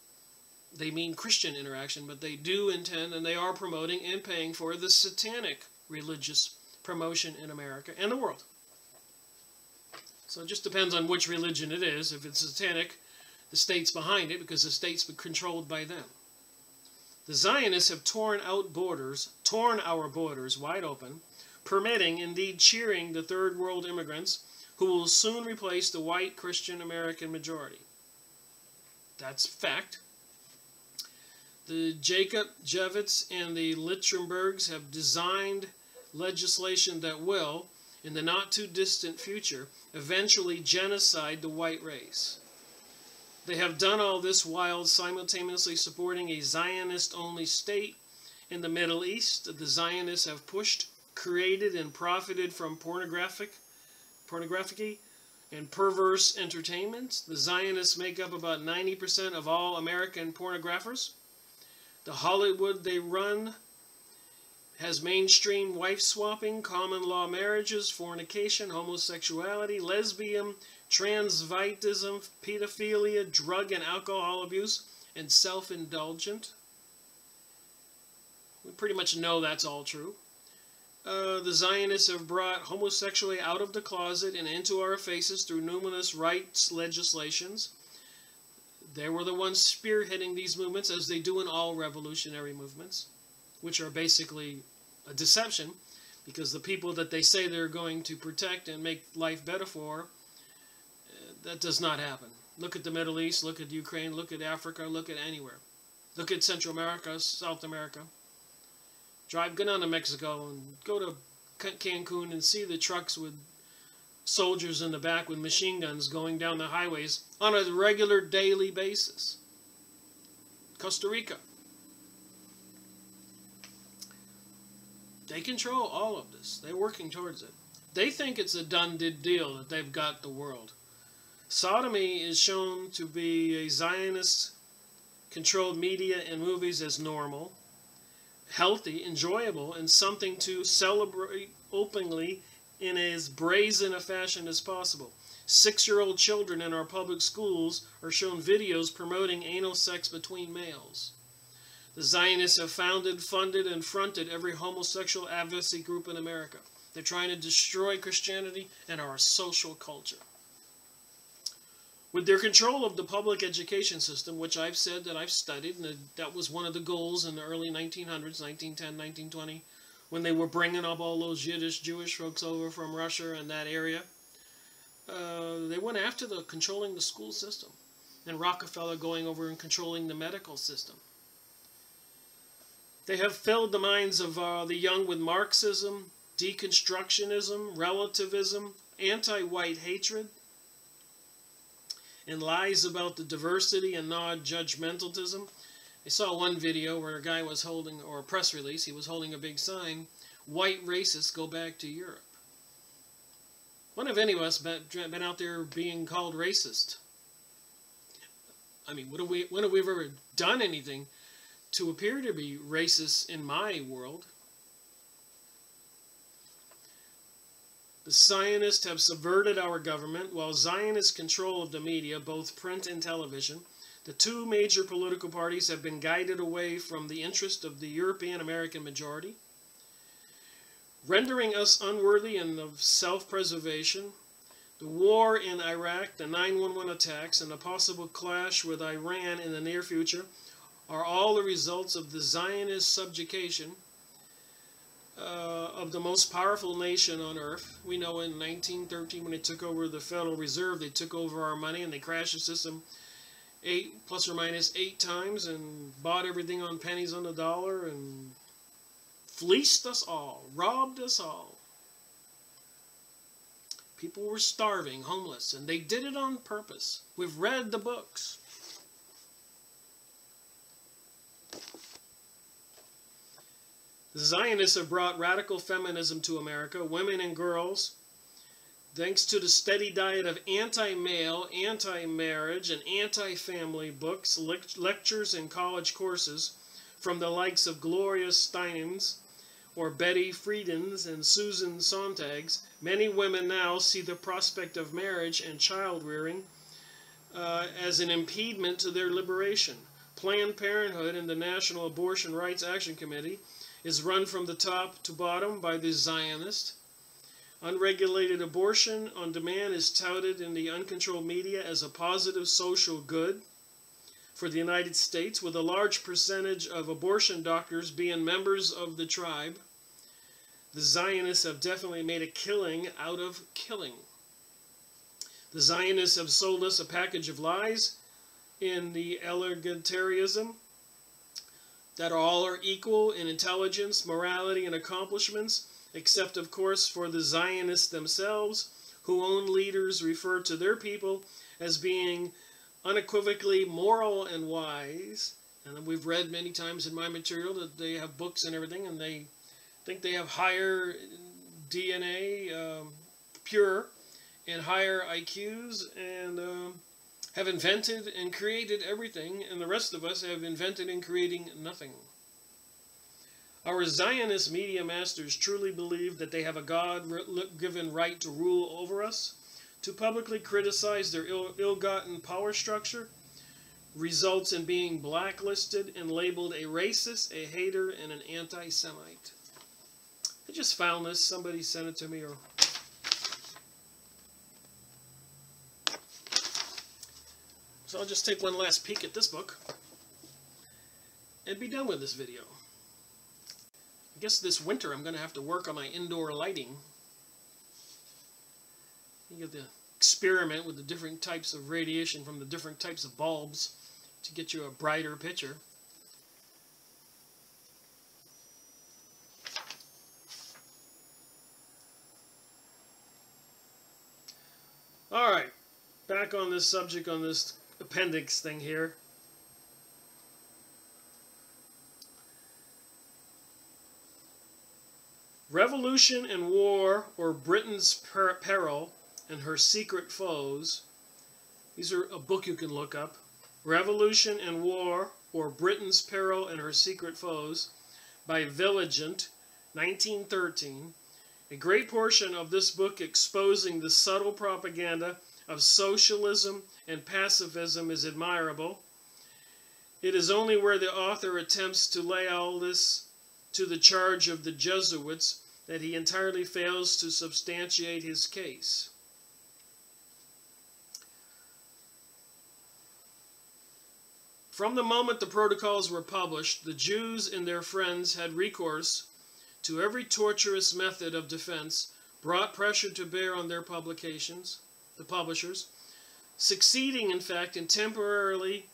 they mean Christian interaction, but they do intend, and they are promoting and paying for the satanic religious promotion in America and the world. So it just depends on which religion it is. If it's satanic, the state's behind it because the state's controlled by them. The Zionists have torn our borders wide open, permitting, indeed cheering, the third world immigrants who will soon replace the white Christian American majority. That's fact. The Jacob Javits and the Lichtenbergs have designed legislation that will, in the not-too-distant future, eventually genocide the white race. They have done all this while simultaneously supporting a Zionist-only state in the Middle East. The Zionists have pushed, created, and profited from pornography and perverse entertainment. The Zionists make up about 90% of all American pornographers. The Hollywood they run has mainstream wife swapping, common law marriages, fornication, homosexuality, lesbian, transvestism, pedophilia, drug and alcohol abuse, and self-indulgent. We pretty much know that's all true. The Zionists have brought homosexuality out of the closet and into our faces through numerous rights legislations. They were the ones spearheading these movements, as they do in all revolutionary movements, which are basically a deception, because the people that they say they're going to protect and make life better for, that does not happen. Look at the Middle East, look at Ukraine, look at Africa, look at anywhere. Look at Central America, South America. Go down to Mexico and go to Cancun and see the trucks with soldiers in the back with machine guns going down the highways on a regular daily basis. Costa Rica. They control all of this. They're working towards it. They think it's a done deal that they've got the world. Sodomy is shown to be a Zionist-controlled media and movies as normal, healthy, enjoyable, and something to celebrate openly in as brazen a fashion as possible. 6-year-old children in our public schools are shown videos promoting anal sex between males. The Zionists have founded, funded, and fronted every homosexual advocacy group in America. They're trying to destroy Christianity and our social culture. With their control of the public education system, which I've said that I've studied, and that was one of the goals in the early 1900s, 1910, 1920, when they were bringing up all those Jewish folks over from Russia and that area, they went after controlling the school system, and Rockefeller going over and controlling the medical system. They have filled the minds of the young with Marxism, deconstructionism, relativism, anti-white hatred, and lies about the diversity and non-judgmentalism. I saw one video where a guy was holding, or a press release, he was holding a big sign, "White racists go back to Europe." When have any of us been out there being called racist? I mean, when have we ever done anything to appear to be racist in my world? The Zionists have subverted our government. While Zionists control the media, both print and television, the two major political parties have been guided away from the interest of the European American majority, rendering us unworthy and of self-preservation. The war in Iraq, the 9/11 attacks, and the possible clash with Iran in the near future are all the results of the Zionist subjugation of the most powerful nation on earth. We know in 1913, when they took over the Federal Reserve, they took over our money and they crashed the system plus or minus 8 times and bought everything on pennies on the dollar and fleeced us all, robbed us all. People were starving, homeless, and they did it on purpose. We've read the books. The Zionists have brought radical feminism to America. Women and girls, thanks to the steady diet of anti-male, anti-marriage, and anti-family books, lectures, and college courses from the likes of Gloria Steinem's or Betty Friedan's and Susan Sontag's, many women now see the prospect of marriage and child-rearing as an impediment to their liberation. Planned Parenthood and the National Abortion Rights Action Committee is run from the top to bottom by the Zionists. Unregulated abortion on demand is touted in the uncontrolled media as a positive social good for the United States, with a large percentage of abortion doctors being members of the tribe. The Zionists have definitely made a killing out of killing. The Zionists have sold us a package of lies in the egalitarianism that all are equal in intelligence, morality, and accomplishments, except, of course, for the Zionists themselves, whose own leaders refer to their people as being unequivocally moral and wise. And we've read many times in my material that they have books and everything, and they think they have higher DNA, pure, and higher IQs and have invented and created everything, and the rest of us have invented and creating nothing. Our Zionist media masters truly believe that they have a God-given right to rule over us. To publicly criticize their ill-gotten power structure results in being blacklisted and labeled a racist, a hater, and an anti-Semite. I just found this. Somebody sent it to me. So I'll just take one last peek at this book and be done with this video. I guess this winter I'm going to have to work on my indoor lighting. You get to experiment with the different types of radiation from the different types of bulbs to get you a brighter picture. Alright, back on this subject, on this appendix thing here. Revolution and War, or Britain's Peril and Her Secret Foes. These are a book you can look up. Revolution and War, or Britain's Peril and Her Secret Foes, by Villigent, 1913. A great portion of this book exposing the subtle propaganda of socialism and pacifism is admirable. It is only where the author attempts to lay all this to the charge of the Jesuits that he entirely fails to substantiate his case. From the moment the protocols were published, the Jews and their friends had recourse to every tortuous method of defense, brought pressure to bear on their publications, the publishers, succeeding in fact in temporarily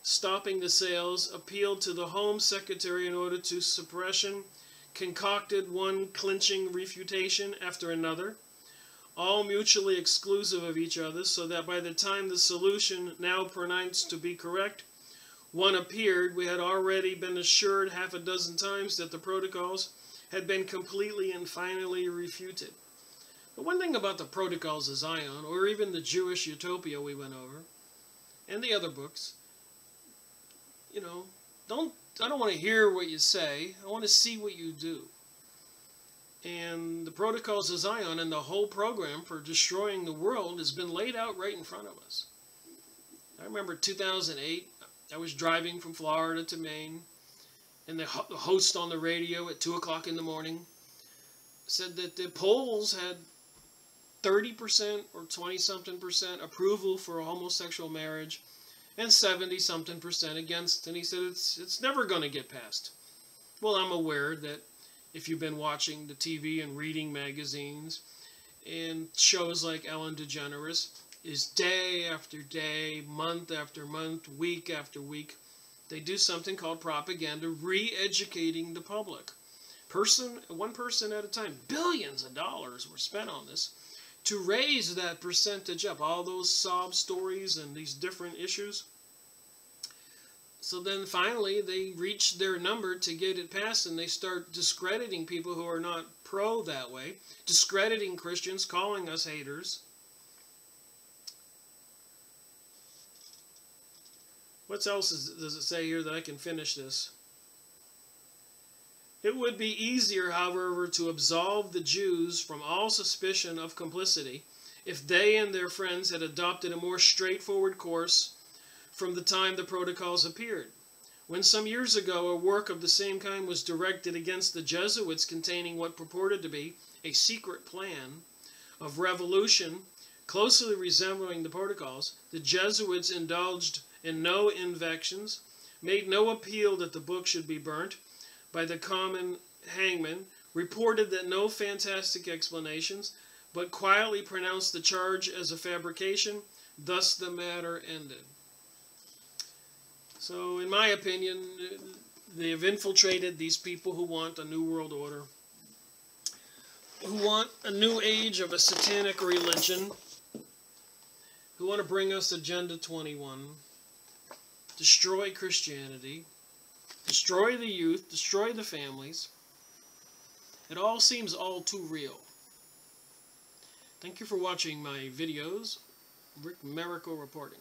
stopping the sales, appealed to the Home Secretary in order to suppression, concocted one clinching refutation after another, all mutually exclusive of each other, so that by the time the solution now pronounced to be correct one appeared, we had already been assured half a dozen times that the protocols had been completely and finally refuted. The one thing about the Protocols of Zion, or even the Jewish Utopia we went over, and the other books, you know, I don't want to hear what you say. I want to see what you do. And the Protocols of Zion and the whole program for destroying the world has been laid out right in front of us. I remember 2008, I was driving from Florida to Maine, and the host on the radio at 2 o'clock in the morning said that the polls had 30% or 20-something% approval for homosexual marriage and 70-something% against. And he said it's never going to get passed. Well, I'm aware that if you've been watching the TV and reading magazines and shows like Ellen DeGeneres, is day after day, month after month, week after week, they do something called propaganda, re-educating the public. One person at a time. Billions of dollars were spent on this to raise that percentage up. All those sob stories and these different issues. So then finally they reach their number to get it passed, and they start discrediting people who are not pro that way. Discrediting Christians, calling us haters. What else does it say here that I can finish this? It would be easier, however, to absolve the Jews from all suspicion of complicity if they and their friends had adopted a more straightforward course from the time the protocols appeared. When some years ago a work of the same kind was directed against the Jesuits containing what purported to be a secret plan of revolution closely resembling the protocols, the Jesuits indulged in no invections, made no appeal that the book should be burnt by the common hangman, reported that no fantastic explanations, but quietly pronounced the charge as a fabrication. Thus the matter ended. So, in my opinion, they have infiltrated these people who want a new world order, who want a new age of a satanic religion, who want to bring us Agenda 21, destroy Christianity, destroy the youth, destroy the families. It all seems all too real. Thank you for watching my videos. Rick Miracle reporting.